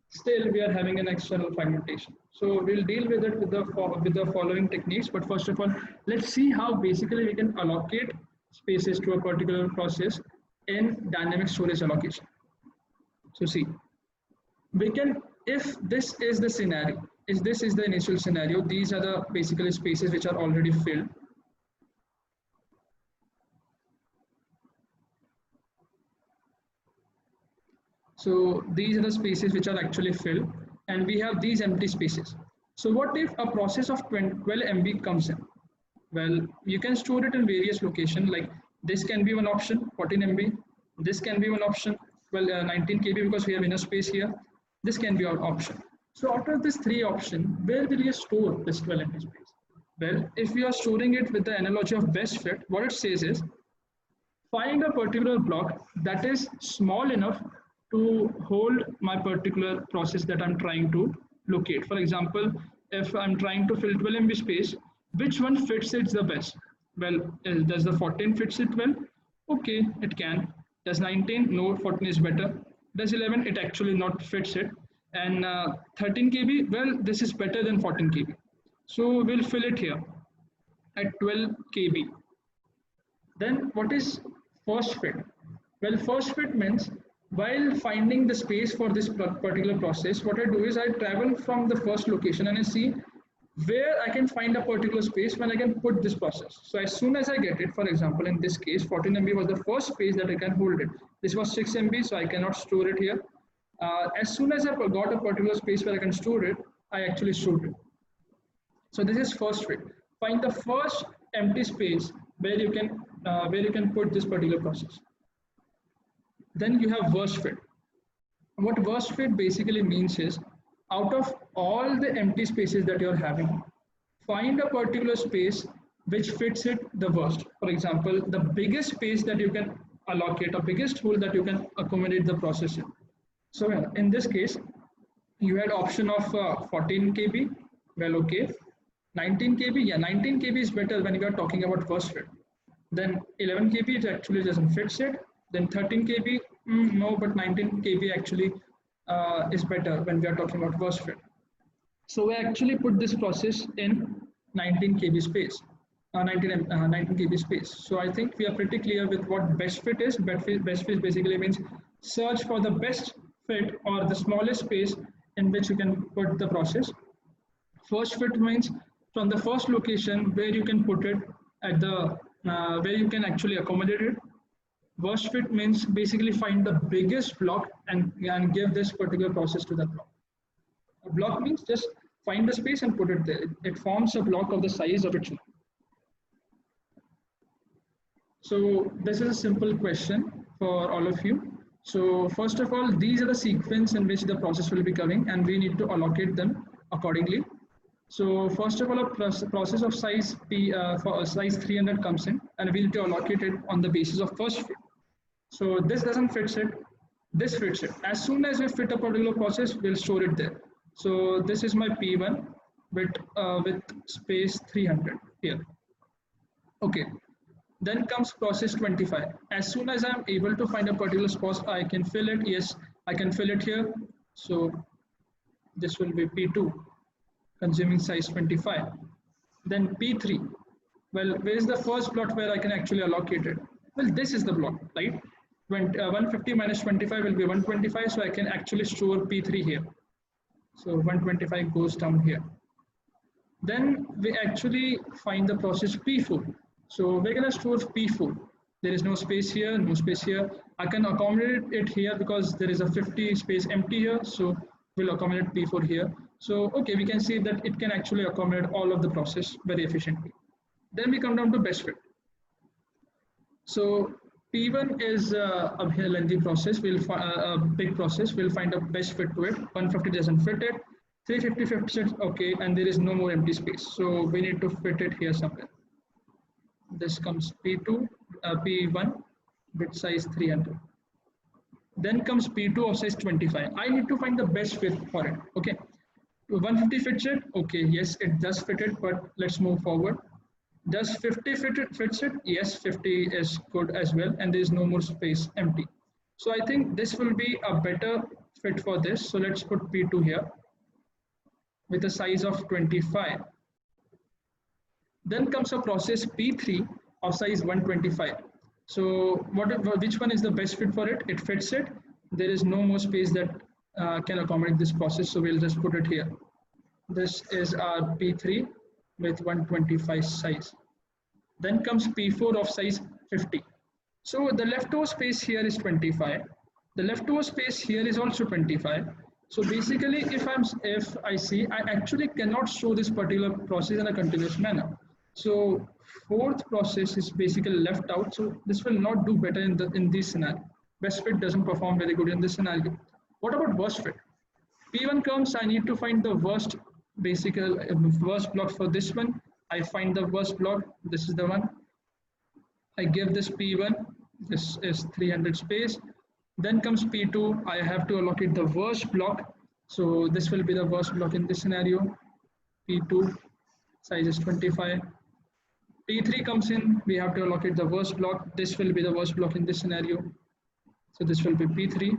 still we are having an external fragmentation. So we'll deal with it with the following techniques. But first of all, let's see how basically we can allocate spaces to a particular process in dynamic storage allocation. So see, we can, if this is the scenario, if this is the initial scenario, these are the basically spaces which are already filled. So these are the spaces which are actually filled, and we have these empty spaces. So what if a process of 12 MB comes in? Well, you can store it in various locations. Like this can be one option, 14 MB. This can be one option, well, 19 KB because we have enough space here. This can be our option. So out of this three option, where will you store this 12 MB space? Well, if we are storing it with the analogy of best fit, what it says is find a particular block that is small enough to hold my particular process that I'm trying to locate. For example, if I'm trying to fill 12 MB space, which one fits it the best? Well, does the 14 fits it well? Okay, it can. Does 19? No, 14 is better. Does 11? It actually not fits it. And 13 KB, well, this is better than 14 KB. So we'll fill it here at 12 KB. Then what is first fit? Well, first fit means while finding the space for this particular process, what I do is I travel from the first location and I see where I can find a particular space when I can put this process. So as soon as I get it, for example, in this case, 14 MB was the first space that I can hold it. This was 6 MB, so I cannot store it here. As soon as I got a particular space where I can store it, I actually stored it. So this is first fit. Find the first empty space where you can put this particular process. Then you have worst fit. What worst fit basically means is out of all the empty spaces that you're having, find a particular space which fits it the worst. For example, the biggest space that you can allocate, a biggest hole that you can accommodate the process in. So in this case, you had option of 14 KB. Well, okay. 19 KB, yeah, 19 KB is better when you are talking about worst fit. Then 11 KB, it actually doesn't fit it. Then 13 KB, no, but 19 KB actually is better when we are talking about worst fit. So we actually put this process in 19 KB space, 19 KB space. So I think we are pretty clear with what best fit is. Best fit basically means search for the best fit or the smallest space in which you can put the process. First fit means from the first location where you can put it at the where you can actually accommodate it. Worst fit means basically find the biggest block and give this particular process to that block. A block means just find the space and put it there. It forms a block of the size of its own. So this is a simple question for all of you. So first of all, these are the sequence in which the process will be coming and we need to allocate them accordingly. So first of all, a process of size P for size 300 comes in and we need to allocate it on the basis of first fit. So this doesn't fit it, this fits it. As soon as we fit a particular process, we'll store it there. So this is my P1 with space 300 here. Okay. Then comes process 25. As soon as I'm able to find a particular spot, I can fill it. Yes, I can fill it here. So this will be P2, consuming size 25. Then P3. Well, where is the first plot where I can actually allocate it? Well, this is the block, right? 150 minus 25 will be 125. So I can actually store P3 here. So 125 goes down here. Then we actually find the process P4. So we're going to store P4. There is no space here, no space here. I can accommodate it here because there is a 50 space empty here. So we'll accommodate P4 here. So, okay, we can see that it can actually accommodate all of the process very efficiently. Then we come down to best fit. So P1 is a lengthy process. We'll a big process. We'll find a best fit to it. 150 doesn't fit it. 350 fits it. Okay, and there is no more empty space. So we need to fit it here somewhere. This comes P2, P1 with size 300. Then comes P2 of size 25. I need to find the best fit for it. Okay, 150 fits it. Okay, yes, it does fit it, but let's move forward. Does 50 fits it? Yes, 50 is good as well, and there is no more space empty. So I think this will be a better fit for this. So let's put P2 here with a size of 25. Then comes a process P3 of size 125. So which one is the best fit for it? It fits it. There is no more space that can accommodate this process. So we'll just put it here. This is our P3 with 125 size. Then comes P4 of size 50. So the leftover space here is 25. The leftover space here is also 25. So basically, if I see, I actually cannot show this particular process in a continuous manner. So fourth process is basically left out. So this will not do better in this scenario. Best fit doesn't perform very good in this scenario. What about worst fit? P1 comes, I need to find the worst worst block for this one. I find the worst block. This is the one. I give this P1. This is 300 space. Then comes P2. I have to allocate the worst block. So this will be the worst block in this scenario. P2 size is 25. P3 comes in. We have to allocate the worst block. This will be the worst block in this scenario. So this will be P3.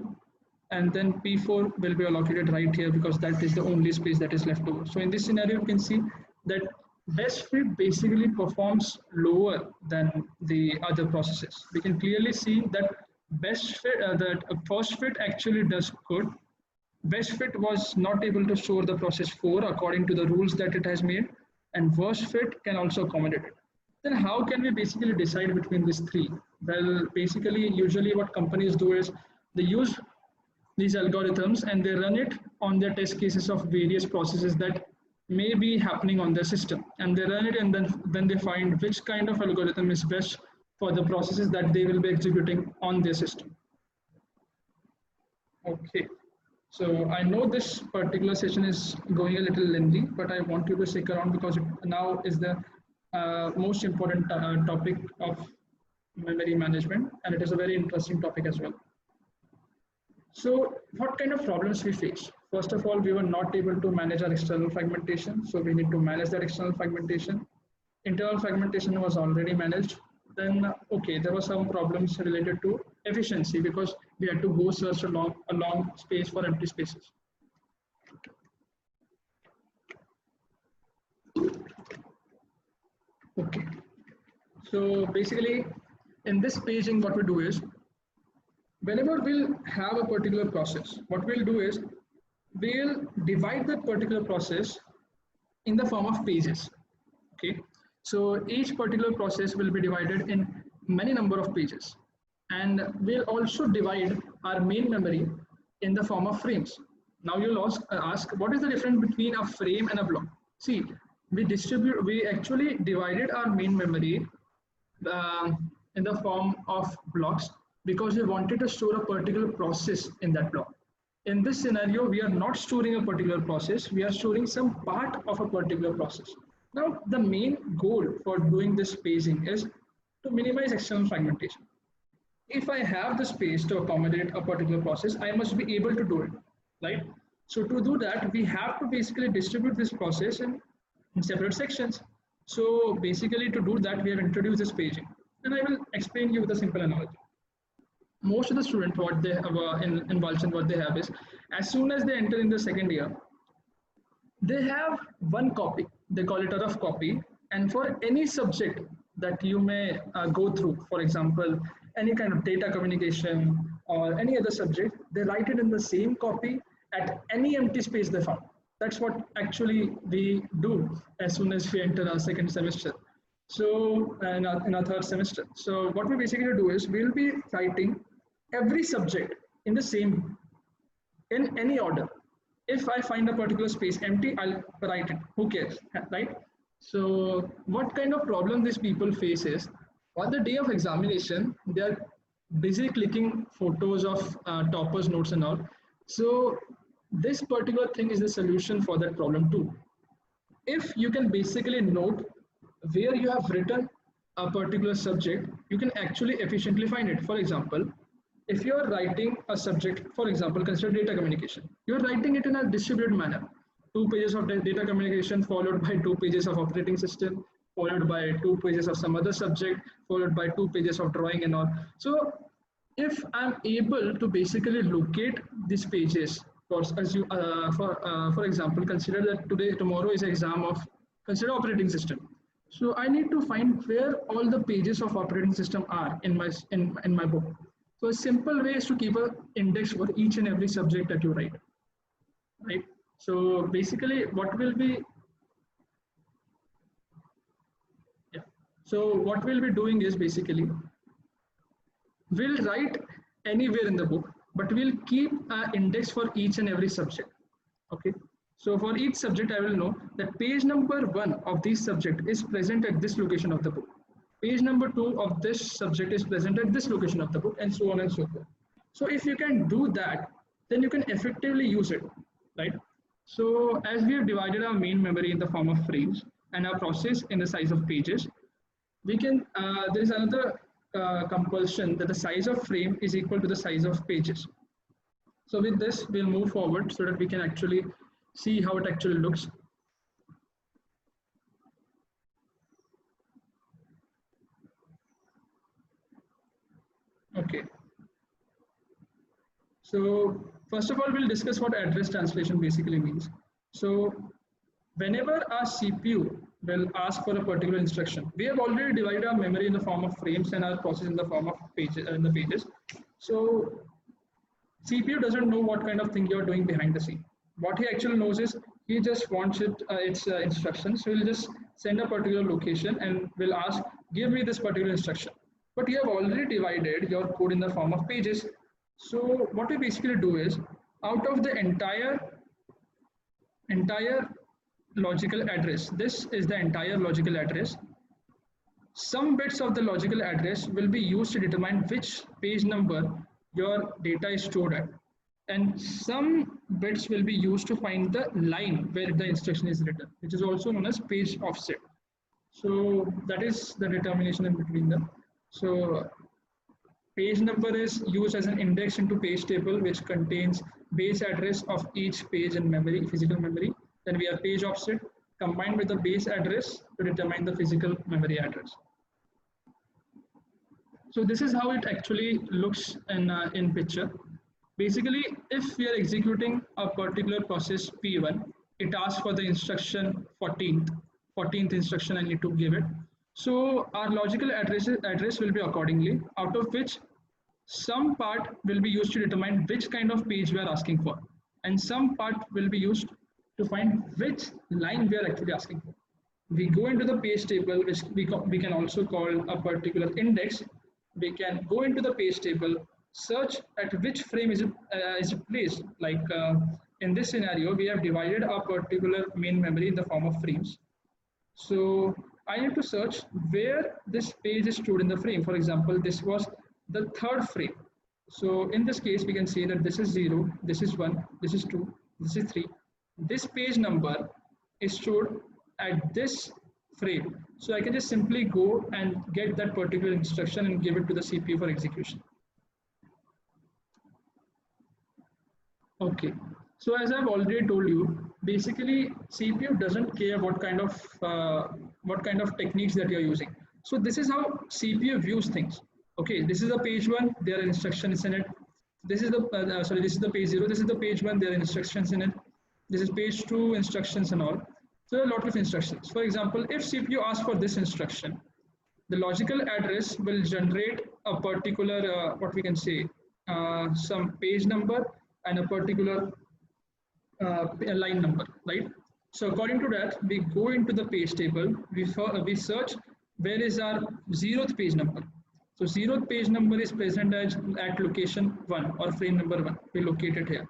And then P4 will be allocated right here because that is the only space that is left over. So in this scenario, you can see that best fit basically performs lower than the other processes. We can clearly see that best fit, that first fit actually does good. Best fit was not able to store the process 4 according to the rules that it has made, and worst fit can also accommodate it. Then how can we basically decide between these three? Well, basically, usually what companies do is they use these algorithms and they run it on their test cases of various processes that may be happening on their system, and they run it, and then they find which kind of algorithm is best for the processes that they will be executing on their system. Okay, so I know this particular session is going a little lengthy, but I want you to stick around because it now is the most important topic of memory management, and it is a very interesting topic as well. So what kind of problems we face? First of all, we were not able to manage our external fragmentation. So we need to manage that external fragmentation. Internal fragmentation was already managed. Then, okay, there were some problems related to efficiency because we had to go search a long space for empty spaces. Okay, so basically in this paging, what we do is, whenever we'll have a particular process, what we'll do is we'll divide that particular process in the form of pages. Okay, so each particular process will be divided in many number of pages, and we'll also divide our main memory in the form of frames. Now you'll ask what is the difference between a frame and a block? See, we actually divided our main memory in the form of blocks because we wanted to store a particular process in that block. In this scenario, we are not storing a particular process, we are storing some part of a particular process. Now, the main goal for doing this paging is to minimize external fragmentation. If I have the space to accommodate a particular process, I must be able to do it, right? So to do that, we have to basically distribute this process in separate sections. So basically to do that, we have introduced this paging. And I will explain you with a simple analogy. Most of the students, what they have in Vulcan, what they have is, as soon as they enter in the second year, they have one copy. They call it a rough copy. And for any subject that you may go through, for example, any kind of data communication or any other subject, they write it in the same copy at any empty space they found. That's what actually we do as soon as we enter our second semester. So in our third semester. So what we basically do is we'll be writing every subject in the same, in any order. If I find a particular space empty, I'll write it. Who cares, right? So what kind of problem these people face is, on the day of examination, they are busy clicking photos of toppers' notes and all. So this particular thing is the solution for that problem too. If you can basically note where you have written a particular subject, you can actually efficiently find it. For example, if you are writing a subject, for example, consider data communication, you're writing it in a distributed manner. 2 pages of data communication followed by 2 pages of operating system, followed by 2 pages of some other subject, followed by 2 pages of drawing and all. So if I'm able to basically locate these pages, for example, consider that tomorrow is exam of, consider operating system. So I need to find where all the pages of operating system are in my book. So a simple way is to keep an index for each and every subject that you write, right? So basically what will be, so what we'll be doing is basically, we'll write anywhere in the book, but we'll keep an index for each and every subject, okay? So for each subject, I will know that page number 1 of this subject is present at this location of the book. Page number 2 of this subject is present at this location of the book, and so on and so forth. So if you can do that, then you can effectively use it, right? So as we have divided our main memory in the form of frames and our process in the size of pages, we can, there is another compulsion that the size of frame is equal to the size of pages. So with this, we'll move forward so that we can actually see how it actually looks. Okay. So first of all, we'll discuss what address translation basically means. So whenever our CPU will ask for a particular instruction, we have already divided our memory in the form of frames and our process in the form of pages. Pages. So CPU doesn't know what kind of thing you're doing behind the scene. What he actually knows is he just wants its instructions. So he'll just send a particular location and will ask, give me this particular instruction. But you have already divided your code in the form of pages. So what we basically do is, out of the entire logical address, this is the entire logical address. Some bits of the logical address will be used to determine which page number your data is stored at, and some bits will be used to find the line where the instruction is written, which is also known as page offset. So that is the determination in between them. So page number is used as an index into page table, which contains base address of each page in memory, physical memory. Then we have page offset combined with the base address to determine the physical memory address. So this is how it actually looks in picture. Basically, if we are executing a particular process P1, it asks for the instruction 14th instruction I need to give it. So our logical address will be accordingly, out of which some part will be used to determine which kind of page we are asking for, and some part will be used to find which line we are actually asking for. We go into the page table, which we can also call a particular index. We can go into the page table, search at which frame is it placed. Like in this scenario, we have divided our particular main memory in the form of frames. So I need to search where this page is stored in the frame. For example, this was the third frame. So in this case, we can say that this is 0, this is 1, this is 2, this is 3. This page number is stored at this frame. So I can just simply go and get that particular instruction and give it to the CPU for execution. Okay. So as I've already told you, basically CPU doesn't care what kind of techniques that you're using. So this is how CPU views things. Okay, this is the page 1, there are instructions in it. This is the this is the page 0, this is the page 1, there are instructions in it. This is page 2, instructions and all. So a lot of instructions. For example, if CPU asks for this instruction, the logical address will generate a particular what we can say some page number and a particular line number, right? So according to that, we go into the page table, we search where is our 0th page number. So 0th page number is present at location 1 or frame number 1. We locate it here.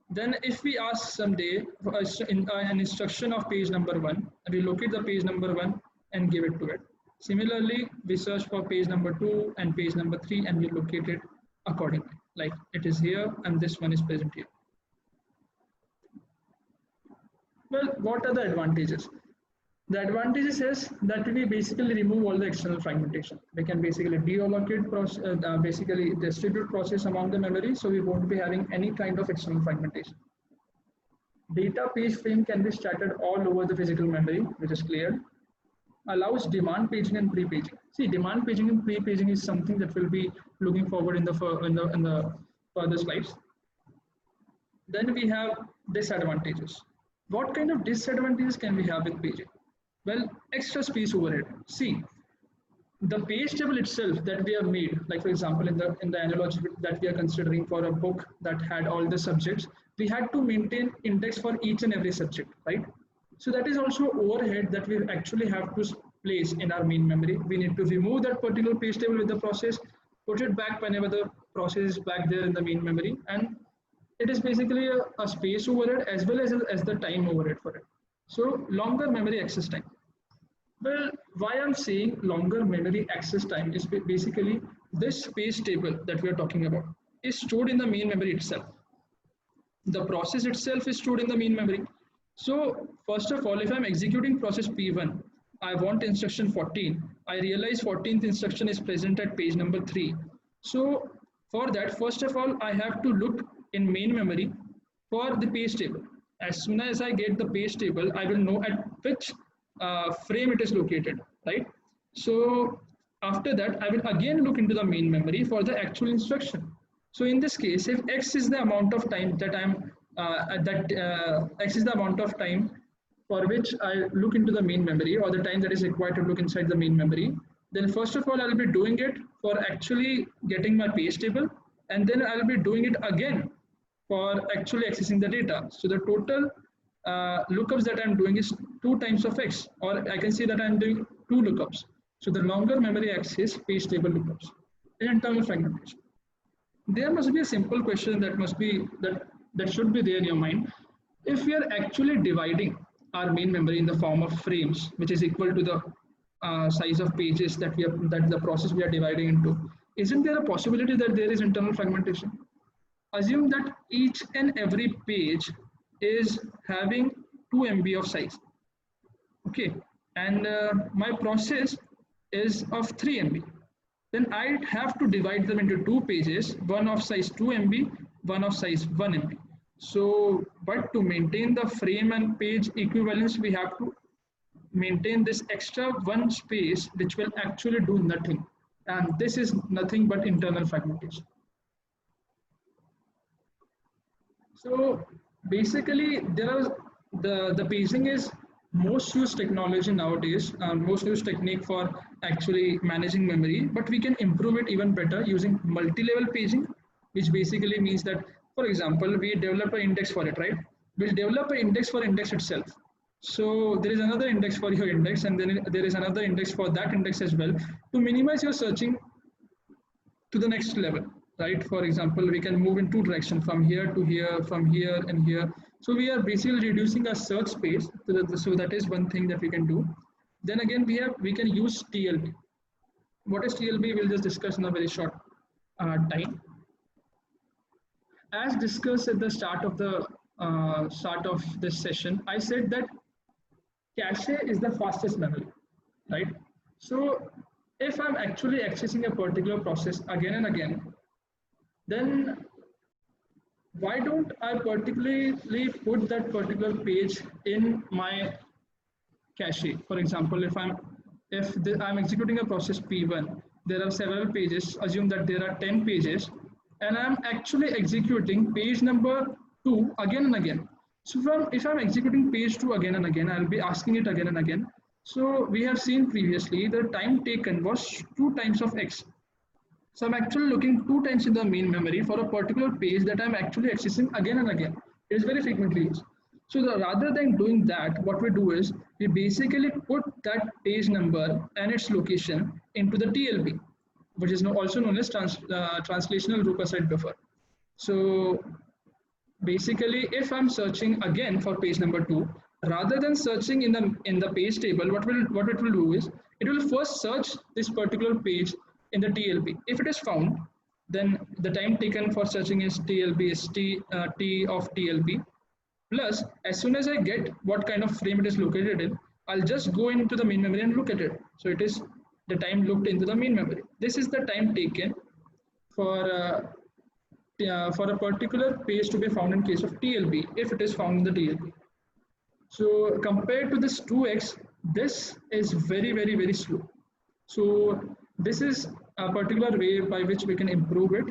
Then if we ask someday for an instruction of page number 1, we locate the page number 1 and give it to it. Similarly, we search for page number 2 and page number 3 and we locate it accordingly. Like it is here and this one is present here. Well, what are the advantages? The advantages is that we basically remove all the external fragmentation. We can basically deallocate, basically distribute process among the memory, so we won't be having any kind of external fragmentation. Data page frame can be scattered all over the physical memory, which is cleared. Allows demand paging and pre-paging. See, demand paging and pre-paging is something that we'll be looking forward in the further slides. Then we have disadvantages. What kind of disadvantages can we have with paging? Well, extra space overhead. See, the page table itself that we have made, like for example, in the analogy that we are considering for a book that had all the subjects, we had to maintain index for each and every subject, right? So that is also overhead that we actually have to place in our main memory. We need to remove that particular page table with the process, put it back whenever the process is back there in the main memory, and It is basically a space overhead as well as the time overhead for it. So longer memory access time. Well, why I'm saying longer memory access time is basically this space table that we are talking about is stored in the main memory itself. The process itself is stored in the main memory. So first of all, if I'm executing process P1, I want instruction 14. I realize 14th instruction is present at page number 3. So for that, first of all, I have to look in main memory for the page table. As soon as I get the page table, I will know at which frame it is located, right? So after that, I will again look into the main memory for the actual instruction. So in this case, if x is the amount of time that x is the amount of time for which I look into the main memory, or the time that is required to look inside the main memory, then first of all I'll be doing it for actually getting my page table, and then I'll be doing it again for actually accessing the data. So the total lookups that I'm doing is 2 times of x, or I can say that I'm doing 2 lookups. So the longer memory access page table lookups in internal fragmentation. There must be a simple question that should be there in your mind. If we are actually dividing our main memory in the form of frames, which is equal to the size of pages that the process we are dividing into, isn't there a possibility that there is internal fragmentation? Assume that each and every page is having 2 MB of size. Okay, and my process is of 3 MB. Then I'd have to divide them into 2 pages, one of size 2 MB, one of size 1 MB. So, but to maintain the frame and page equivalence, we have to maintain this extra one space which will actually do nothing. And this is nothing but internal fragmentation. So basically, the paging is most used technology nowadays, most used technique for actually managing memory, but we can improve it even better using multi-level paging, which basically means that, for example, we develop an index for it, right? We'll develop an index for index itself. So there is another index for your index, and then there is another index for that index as well, to minimize your searching to the next level, right? For example, we can move in 2 directions, from here to here, from here and here. So we are basically reducing our search space. So that is one thing that we can do. Then again, we can use TLB. What is TLB? We'll just discuss in a very short time. As discussed at the start of this session, I said that cache is the fastest memory, right? So if I'm actually accessing a particular process again and again, then why don't I particularly put that particular page in my cache? For example, I'm executing a process P1, there are several pages. Assume that there are 10 pages, and I'm actually executing page number 2 again and again. So if I'm executing page 2 again and again, I'll be asking it again and again. So we have seen previously the time taken was 2 times of x. So I'm actually looking 2 times in the main memory for a particular page that I'm actually accessing again and again. It is very frequently used. So rather than doing that, what we do is we basically put that page number and its location into the TLB, which is also known as translational loop aside buffer. So basically, if I'm searching again for page number 2, rather than searching in the page table, what it will do is it will first search this particular page in the TLB. If it is found, then the time taken for searching is TLB is T of TLB. Plus, as soon as I get what kind of frame it is located in, I'll just go into the main memory and look at it. So it is the time looked into the main memory. This is the time taken for a particular page to be found in case of TLB, if it is found in the TLB. So compared to this 2x, this is very, very, very slow. So this is a particular way by which we can improve it.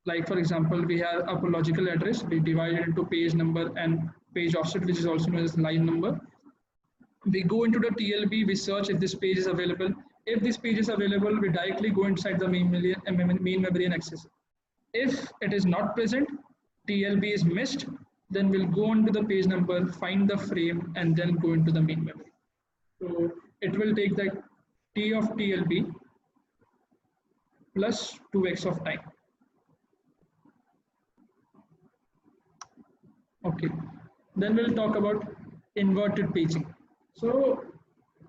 Like for example, we have a logical address, we divide it into page number and page offset, which is also known as line number. We go into the TLB, we search if this page is available. If this page is available, we directly go inside the main memory and access it. If it is not present, TLB is missed, then we'll go on to the page number, find the frame, and then go into the main memory. So it will take the T of TLB plus 2x of time. Okay, then we'll talk about inverted paging. So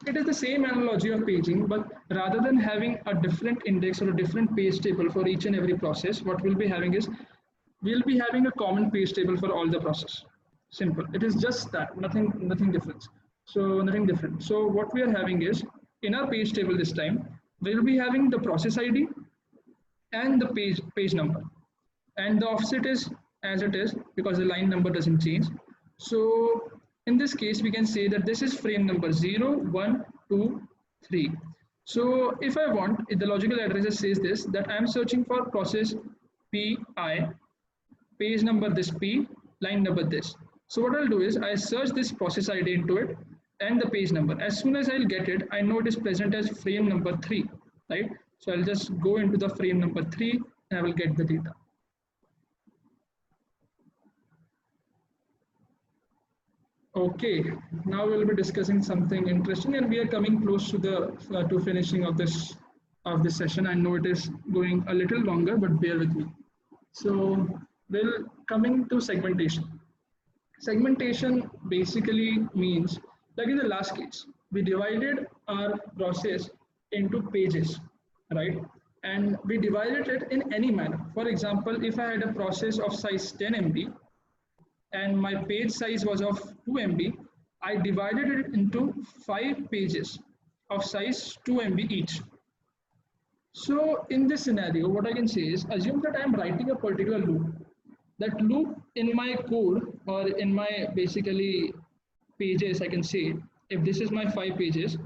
it is the same analogy of paging, but rather than having a different index or a different page table for each and every process, what we'll be having is we'll be having a common page table for all the process. Simple. It is just that, nothing different. So nothing different. So what we are having is in our page table this time, we'll be having the process ID and the page number, and the offset is as it is because the line number doesn't change. So in this case we can say that this is frame number 0 1 2 3. So if I want, if the logical address says this, that I am searching for process pi, page number this p, line number this. So what I'll do is I search this process ID into it and the page number. As soon as I'll get it, I know it is present as frame number 3, right? So I'll just go into the frame number 3 and I will get the data. Okay, now we'll be discussing something interesting, and we are coming close to the to finishing of this session. I know it is going a little longer, but bear with me. So we'll coming to segmentation. Segmentation basically means, like in the last case, we divided our process into pages, right? And we divided it in any manner. For example, if I had a process of size 10 MB and my page size was of 2 MB, I divided it into 5 pages of size 2 MB each. So in this scenario, what I can say is, assume that I am writing a particular loop. That loop in my code or in my basically pages, I can say, if this is my 5 pages,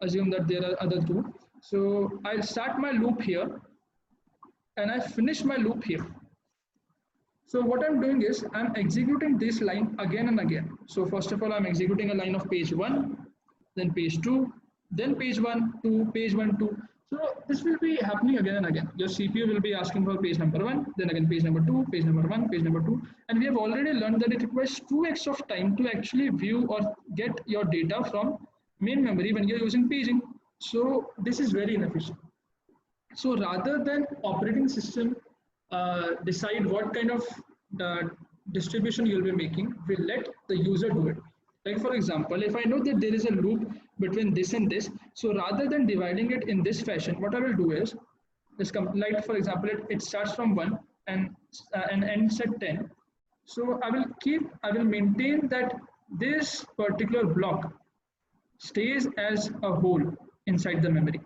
assume that there are other 2. So I'll start my loop here and I finish my loop here. So what I'm doing is I'm executing this line again and again. So first of all, I'm executing a line of page 1, then page 2, then page 1, 2, page 1, 2. So this will be happening again and again. Your CPU will be asking for page number 1, then again page number 2, page number 1, page number 2. And we have already learned that it requires 2x of time to actually view or get your data from main memory when you're using paging. So this is very inefficient. So rather than operating system decide what kind of distribution you'll be making, we let the user do it. Like for example, if I know that there is a loop between this and this, so rather than dividing it in this fashion, what I will do is, like for example, it starts from 1 and ends at 10. So I will maintain that this particular block stays as a whole inside the memory.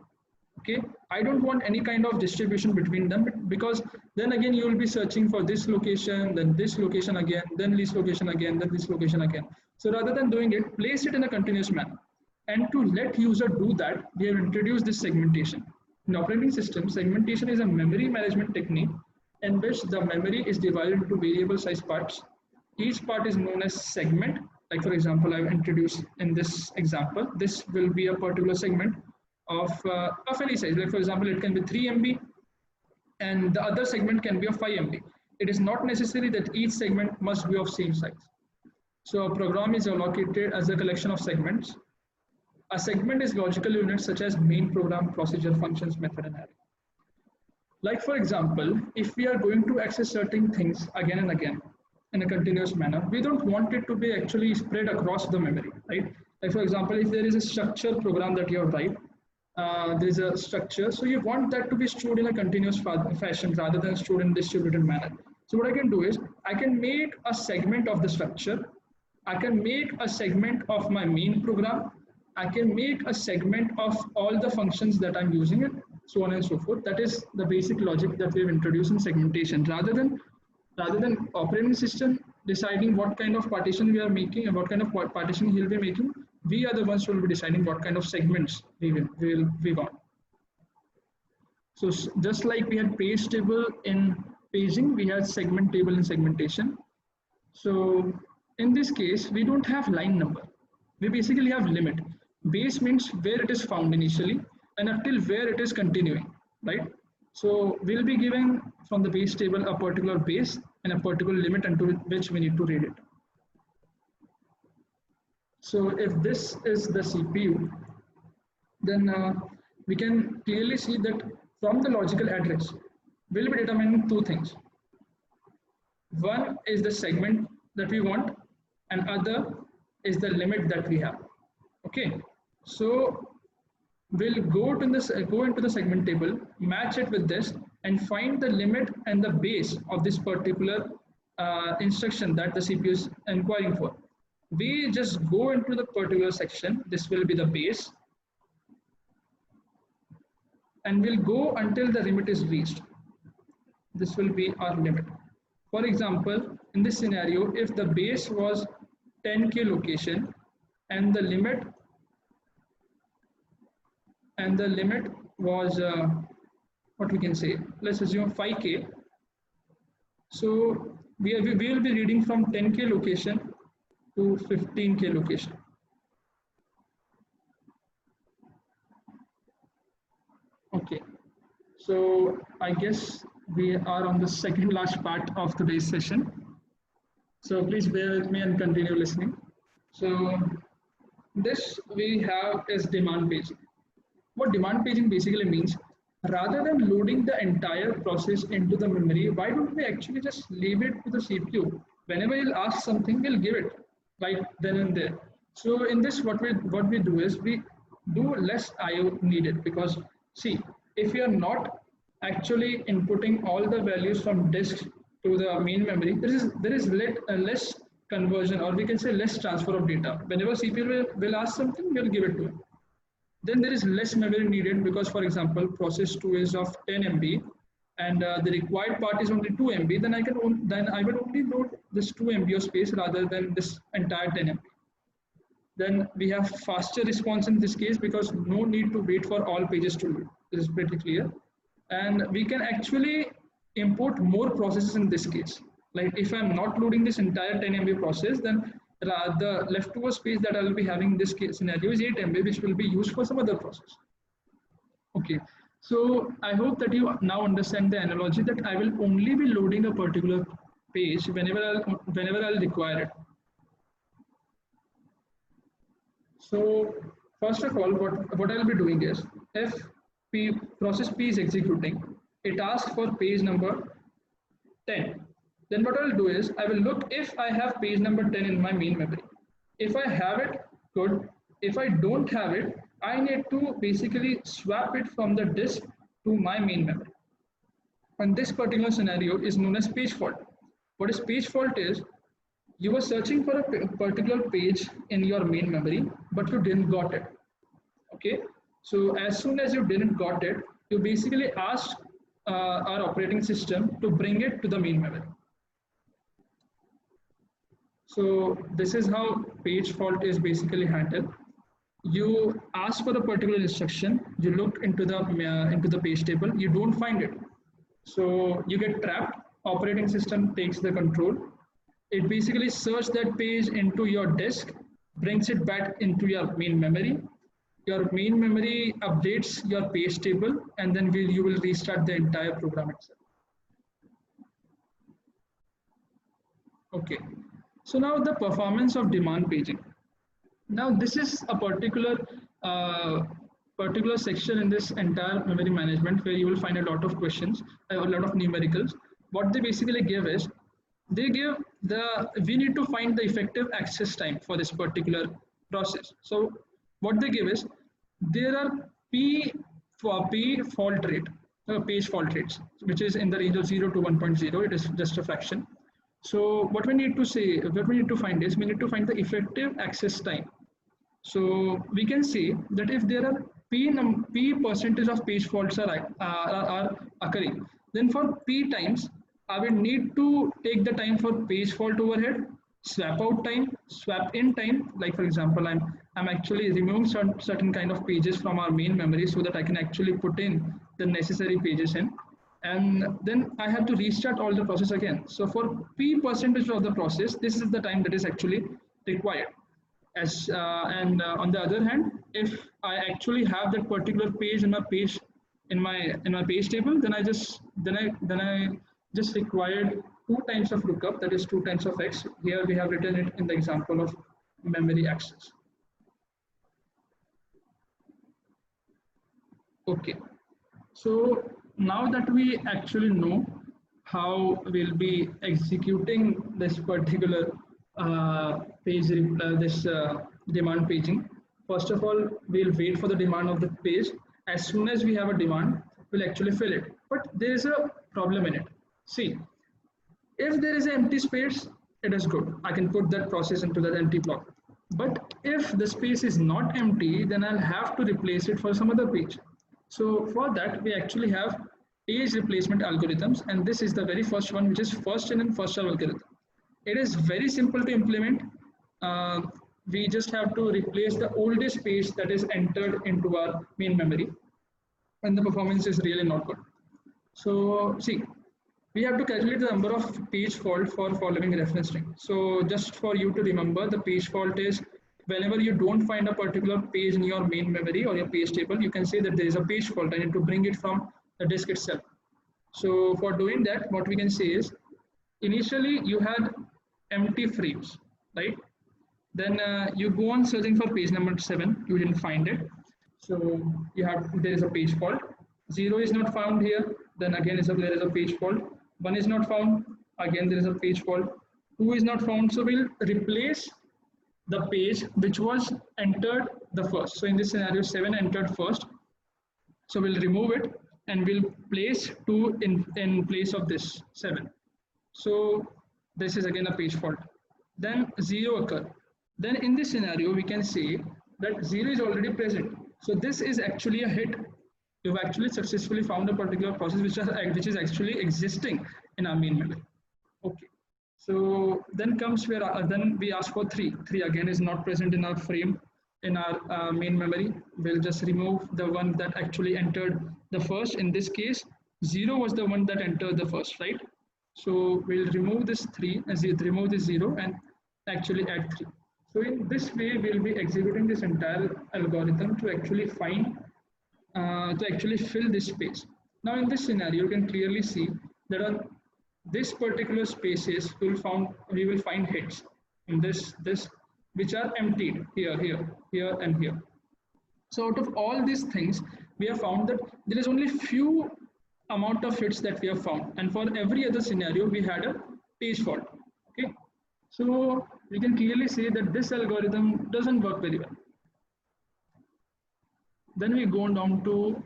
Okay, I don't want any kind of distribution between them, because then again you will be searching for this location, then this location again, then this location again, then this location again. So rather than doing it, place it in a continuous manner. And to let user do that, we have introduced this segmentation. In operating system, segmentation is a memory management technique in which the memory is divided into variable size parts. Each part is known as segment. Like for example, I've introduced in this example, this will be a particular segment of any size. Like for example, it can be 3 MB and the other segment can be of 5 MB. It is not necessary that each segment must be of same size. So a program is allocated as a collection of segments. A segment is logical units such as main program, procedure, functions, method, and array. Like for example, if we are going to access certain things again and again in a continuous manner, we don't want it to be actually spread across the memory, right? Like for example, if there is a structured program that you have write, there is a structure, so you want that to be stored in a continuous fashion rather than stored in distributed manner. So what I can do is I can make a segment of the structure, I can make a segment of my main program, I can make a segment of all the functions that I'm using it, so on and so forth. That is the basic logic that we've introduced in segmentation. Rather than operating system deciding what kind of partition we are making and what kind of partition he'll be making, we are the ones who will be deciding what kind of segments we want. So just like we had page table in paging, we had segment table in segmentation. So in this case, we don't have line number. We basically have limit. Base means where it is found initially and until where it is continuing, right? So we'll be giving from the base table a particular base and a particular limit until which we need to read it. So if this is the CPU, then we can clearly see that from the logical address, we'll be determining two things. One is the segment that we want, and other is the limit that we have. Okay, so we'll go into the segment table, match it with this, and find the limit and the base of this particular instruction that the CPU is inquiring for. We just go into the particular section. This will be the base, and we'll go until the limit is reached. This will be our limit. For example, in this scenario, if the base was 10K location and the limit was what we can say, let's assume 5K. So we will be reading from 10K location to 15K location. Okay, so I guess we are on the second last part of today's session. So please bear with me and continue listening. So this we have is demand paging. What demand paging basically means, rather than loading the entire process into the memory, why don't we actually just leave it to the CPU? Whenever you'll ask something, we'll give it right then and there. So in this, what we do is we do less I/O needed, because see, if you are not actually inputting all the values from disk to the main memory, there is less conversion, or we can say less transfer of data. Whenever CPU will ask something, we'll give it to him. Then there is less memory needed, because for example process 2 is of 10 MB and the required part is only 2 MB, then I will only load this 2 MB of space rather than this entire 10 MB. Then we have faster response in this case, because no need to wait for all pages to load. This is pretty clear. And we can actually import more processes in this case. Like if I'm not loading this entire 10 MB process, then the leftover space that I will be having in this case scenario is 8 MB, which will be used for some other process. Okay, so I hope that you now understand the analogy, that I will only be loading a particular page whenever I'll require it. So first of all, what I'll be doing is, if process P is executing, it asks for page number 10. Then what I'll do is, I will look if I have page number 10 in my main memory. If I have it, good. If I don't have it, I need to basically swap it from the disk to my main memory. And this particular scenario is known as page fault. What is page fault is, you were searching for a particular page in your main memory, but you didn't got it. Okay, so as soon as you didn't got it, you basically asked our operating system to bring it to the main memory. So this is how page fault is basically handled. You ask for a particular instruction, you look into the page table, you don't find it. So you get trapped, operating system takes the control. It basically searches that page into your disk, brings it back into your main memory. Your main memory updates your page table, and then you will restart the entire program itself. Okay, so now the performance of demand paging. Now this is a particular section in this entire memory management where you will find a lot of questions, a lot of numericals. What they basically give is, we need to find the effective access time for this particular process. So what they give is, there are P fault rate, page fault rates, which is in the range of 0 to 1.0. It is just a fraction. So what we need to find is, we need to find the effective access time. So we can say that if there are P percentage of page faults are occurring, then for P times, I will need to take the time for page fault overhead, swap out time, swap in time. Like for example, I'm actually removing certain kind of pages from our main memory so that I can actually put in the necessary pages in, and then I have to restart all the process again. So for P percentage of the process, this is the time that is actually required. On the other hand, if I actually have that particular page in my page table, then I just required 2 times of lookup, that is 2 times of x. Here we have written it in the example of memory access. Okay, so now that we actually know how we'll be executing this particular this demand paging. First of all, we'll wait for the demand of the page. As soon as we have a demand, we'll actually fill it. But there is a problem in it. See, if there is an empty space, it is good. I can put that process into that empty block. But if the space is not empty, then I'll have to replace it for some other page. So for that, we actually have page replacement algorithms, and this is the very first one, which is first in and first out algorithm. It is very simple to implement. Uh, we just have to replace the oldest page that is entered into our main memory, and the performance is really not good. So see, we have to calculate the number of page fault for following reference string. So just for you to remember, the page fault is whenever you don't find a particular page in your main memory or your page table, you can say that there is a page fault. I need to bring it from the disk itself. So for doing that, what we can say is initially you had empty frames, right? Then you go on searching for page number 7, you didn't find it. So you have, there is a page fault. 0 is not found here, then again there is a page fault. 1 is not found, again there is a page fault. 2 is not found, so we'll replace the page which was entered the first. So in this scenario, 7 entered first. So we'll remove it and we'll place 2 in place of this 7. So this is again a page fault. Then 0 occur. Then in this scenario, we can say that 0 is already present. So this is actually a hit. You've actually successfully found a particular process which is actually existing in our main memory. Okay. So then comes where then we ask for 3. 3 again is not present in our frame in our main memory. We'll just remove the one that actually entered the first. In this case, 0 was the one that entered the first, right? So we'll remove this 3 as remove this 0 and actually add 3. So in this way, we'll be executing this entire algorithm to actually find to actually fill this space. Now in this scenario, you can clearly see that on this particular spaces we will find hits in this which are emptied here, and here. So out of all these things, we have found that there is only few amount of hits that we have found, and for every other scenario we had a page fault. Okay, so we can clearly say that this algorithm doesn't work very well. Then we go down to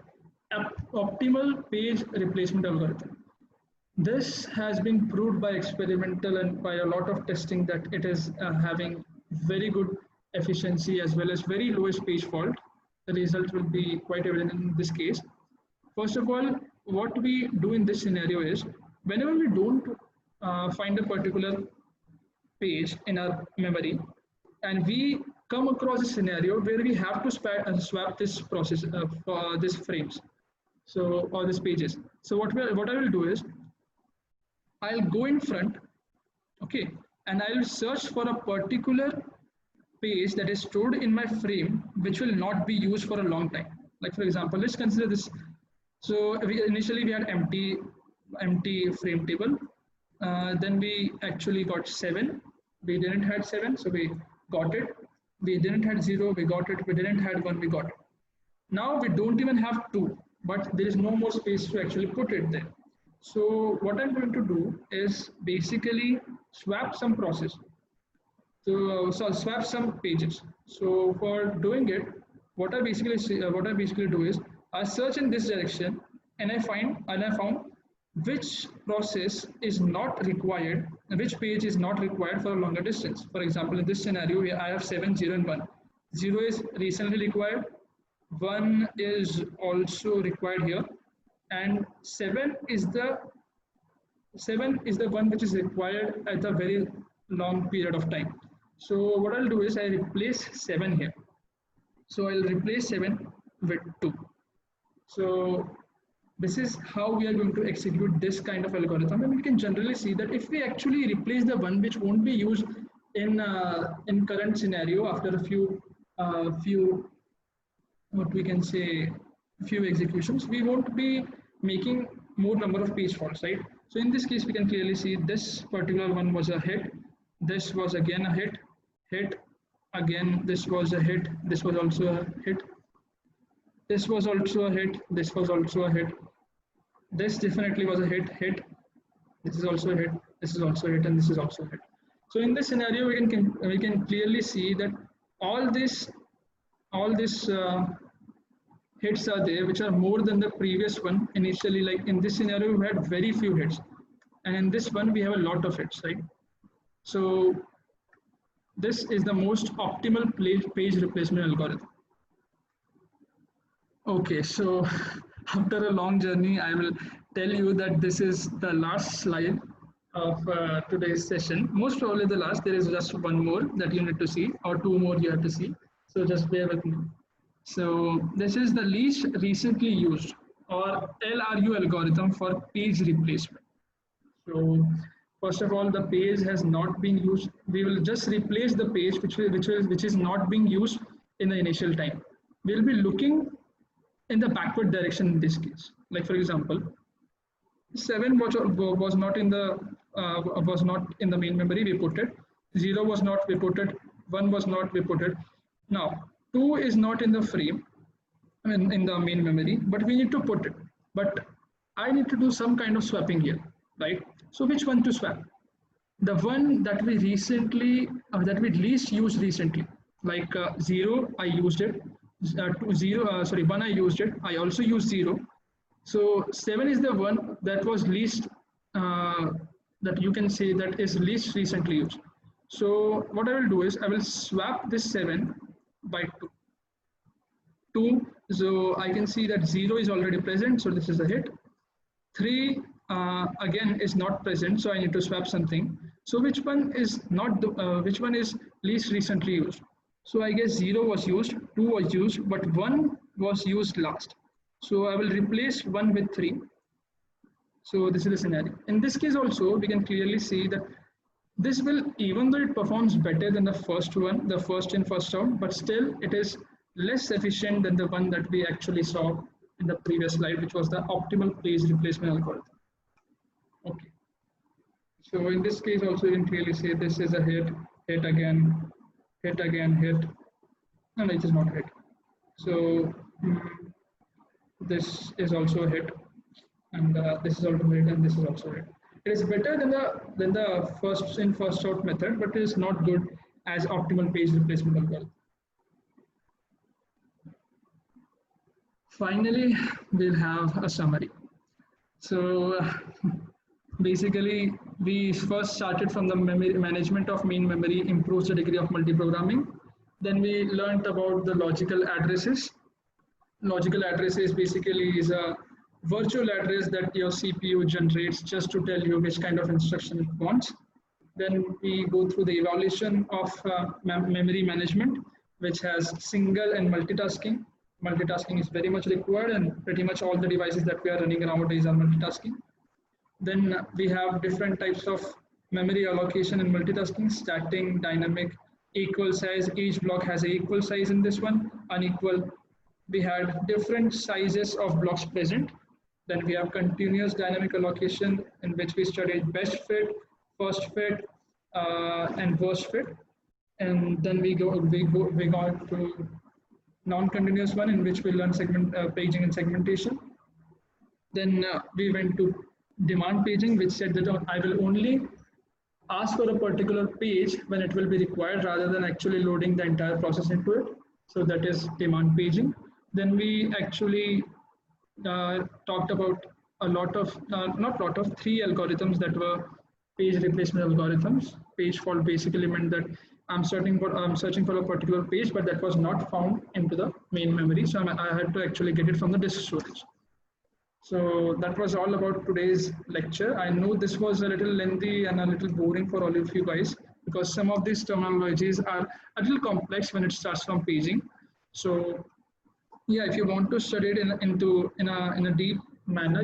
optimal page replacement algorithm. This has been proved by experimental and by a lot of testing that it is having very good efficiency as well as very lowest page fault. The result will be quite evident in this case. First of all, what we do in this scenario is whenever we don't find a particular page in our memory and we come across a scenario where we have to swap this process for these frames, so or these pages. So what I will do is I'll go in front, okay, and I'll search for a particular page that is stored in my frame which will not be used for a long time. Like for example, let's consider this. So initially we had empty frame table. Then we actually got 7. We didn't had 7, so we got it. We didn't had 0, we got it. We didn't had 1, we got it. Now we don't even have 2, but there is no more space to actually put it there. So what I'm going to do is basically swap some process. So swap some pages. So for doing it, what I basically do is I search in this direction and I found which process is not required, which page is not required for a longer distance. For example, in this scenario, I have 7, 0, and 1. 0 is recently required, 1 is also required here, and 7 is the one which is required at a very long period of time. So what I'll do is I replace 7 here. So I'll replace 7 with 2. So this is how we are going to execute this kind of algorithm, and we can generally see that if we actually replace the one which won't be used in current scenario after a few what we can say few executions, we won't be making more number of page faults, right? So in this case, we can clearly see this particular one was a hit. This was again a hit. Again, this was a hit. This was also a hit. This was also a hit. This was also a hit. This definitely was a hit. This is also a hit. This is also a hit, and this is also a hit. So in this scenario, we can clearly see that all this all this hits are there which are more than the previous one initially. Like in this scenario, we had very few hits, and in this one we have a lot of hits, right? So this is the most optimal page replacement algorithm. Okay, so after a long journey, I will tell you that this is the last slide of today's session. Most probably the last. There is just one more that you need to see, or two more you have to see. So just bear with me. So this is the least recently used, or LRU algorithm for page replacement. So first of all, the page has not been used. We will just replace the page which is not being used in the initial time. We'll be looking in the backward direction in this case. Like for example, 7 was not in the main memory. We put it. 0 was not. We put it. 1 was not. We put it. Now 2 is not in the frame. I mean in the main memory, but we need to put it. But I need to do some kind of swapping here, right? So which one to swap? The one that we recently, that we least used recently, like 0, I used it. 1, I used it. I also used 0. So 7 is the one that was least, that you can say that is least recently used. So what I will do is I will swap this 7 by 2. 2, so I can see that 0 is already present, so this is a hit. 3 again is not present, so I need to swap something. So which one is not which one is least recently used? So I guess 0 was used, 2 was used, but 1 was used last. So I will replace 1 with 3. So this is the scenario. In this case also, we can clearly see that this will, even though it performs better than the first one, the first in first out, but still it is less efficient than the one that we actually saw in the previous slide, which was the optimal page replacement algorithm. Okay. So in this case also, you can clearly say this is a hit, hit again, hit again, hit, and it is not hit. So this is also a hit, and this is also hit, and this is also hit. It is better than the first in first out method, but it is not good as optimal page replacement algorithm. Finally, we'll have a summary. So basically, we first started from the memory management of main memory improves the degree of multiprogramming. Then we learned about the logical addresses. Logical addresses basically is a virtual address that your CPU generates just to tell you which kind of instruction it wants. Then we go through the evaluation of memory management, which has single and multitasking. Multitasking is very much required, and pretty much all the devices that we are running nowadays are multitasking. Then we have different types of memory allocation and multitasking: static, dynamic, equal size. Each block has an equal size in this one, unequal. We had different sizes of blocks present. Then we have continuous dynamic allocation, in which we studied best fit, first fit, and worst fit. And then we got to non-continuous one, in which we learned paging and segmentation. Then we went to demand paging, which said that I will only ask for a particular page when it will be required, rather than actually loading the entire process into it. So that is demand paging. Then we actually talked about a lot of, three algorithms that were page replacement algorithms. Page fault basically meant that I'm searching for a particular page, but that was not found into the main memory. So I had to actually get it from the disk storage. So that was all about today's lecture. I know this was a little lengthy and a little boring for all of you guys, because some of these terminologies are a little complex when it starts from paging. So yeah, if you want to study it in a deep manner,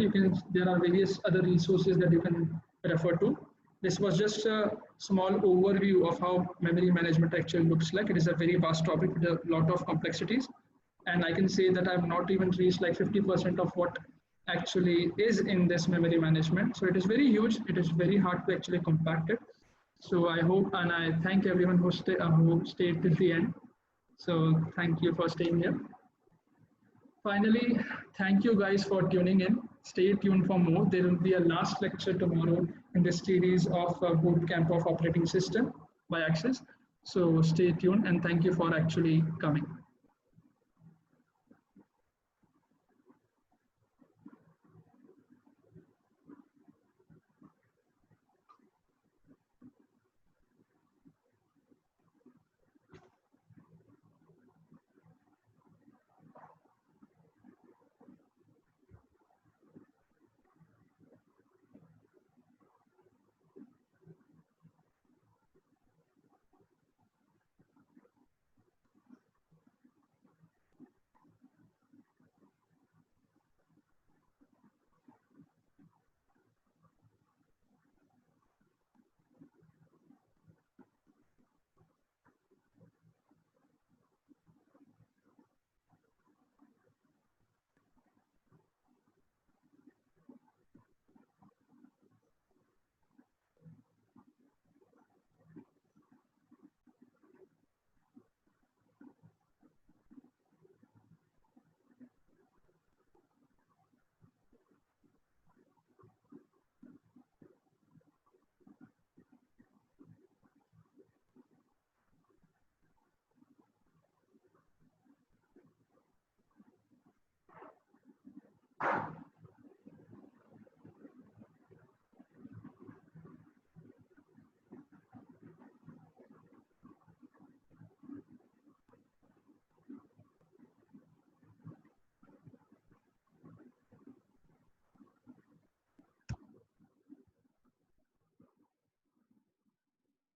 there are various other resources that you can refer to. This was just a small overview of how memory management actually looks like. It is a very vast topic with a lot of complexities. And I can say that I've not even reached like 50% of what actually is in this memory management. So it is very huge. It is very hard to actually compact it. So I hope, and I thank everyone who stayed till the end. So thank you for staying here. Finally, thank you guys for tuning in. Stay tuned for more. There will be a last lecture tomorrow in this series of boot camp of operating system by Axis. So stay tuned and thank you for actually coming.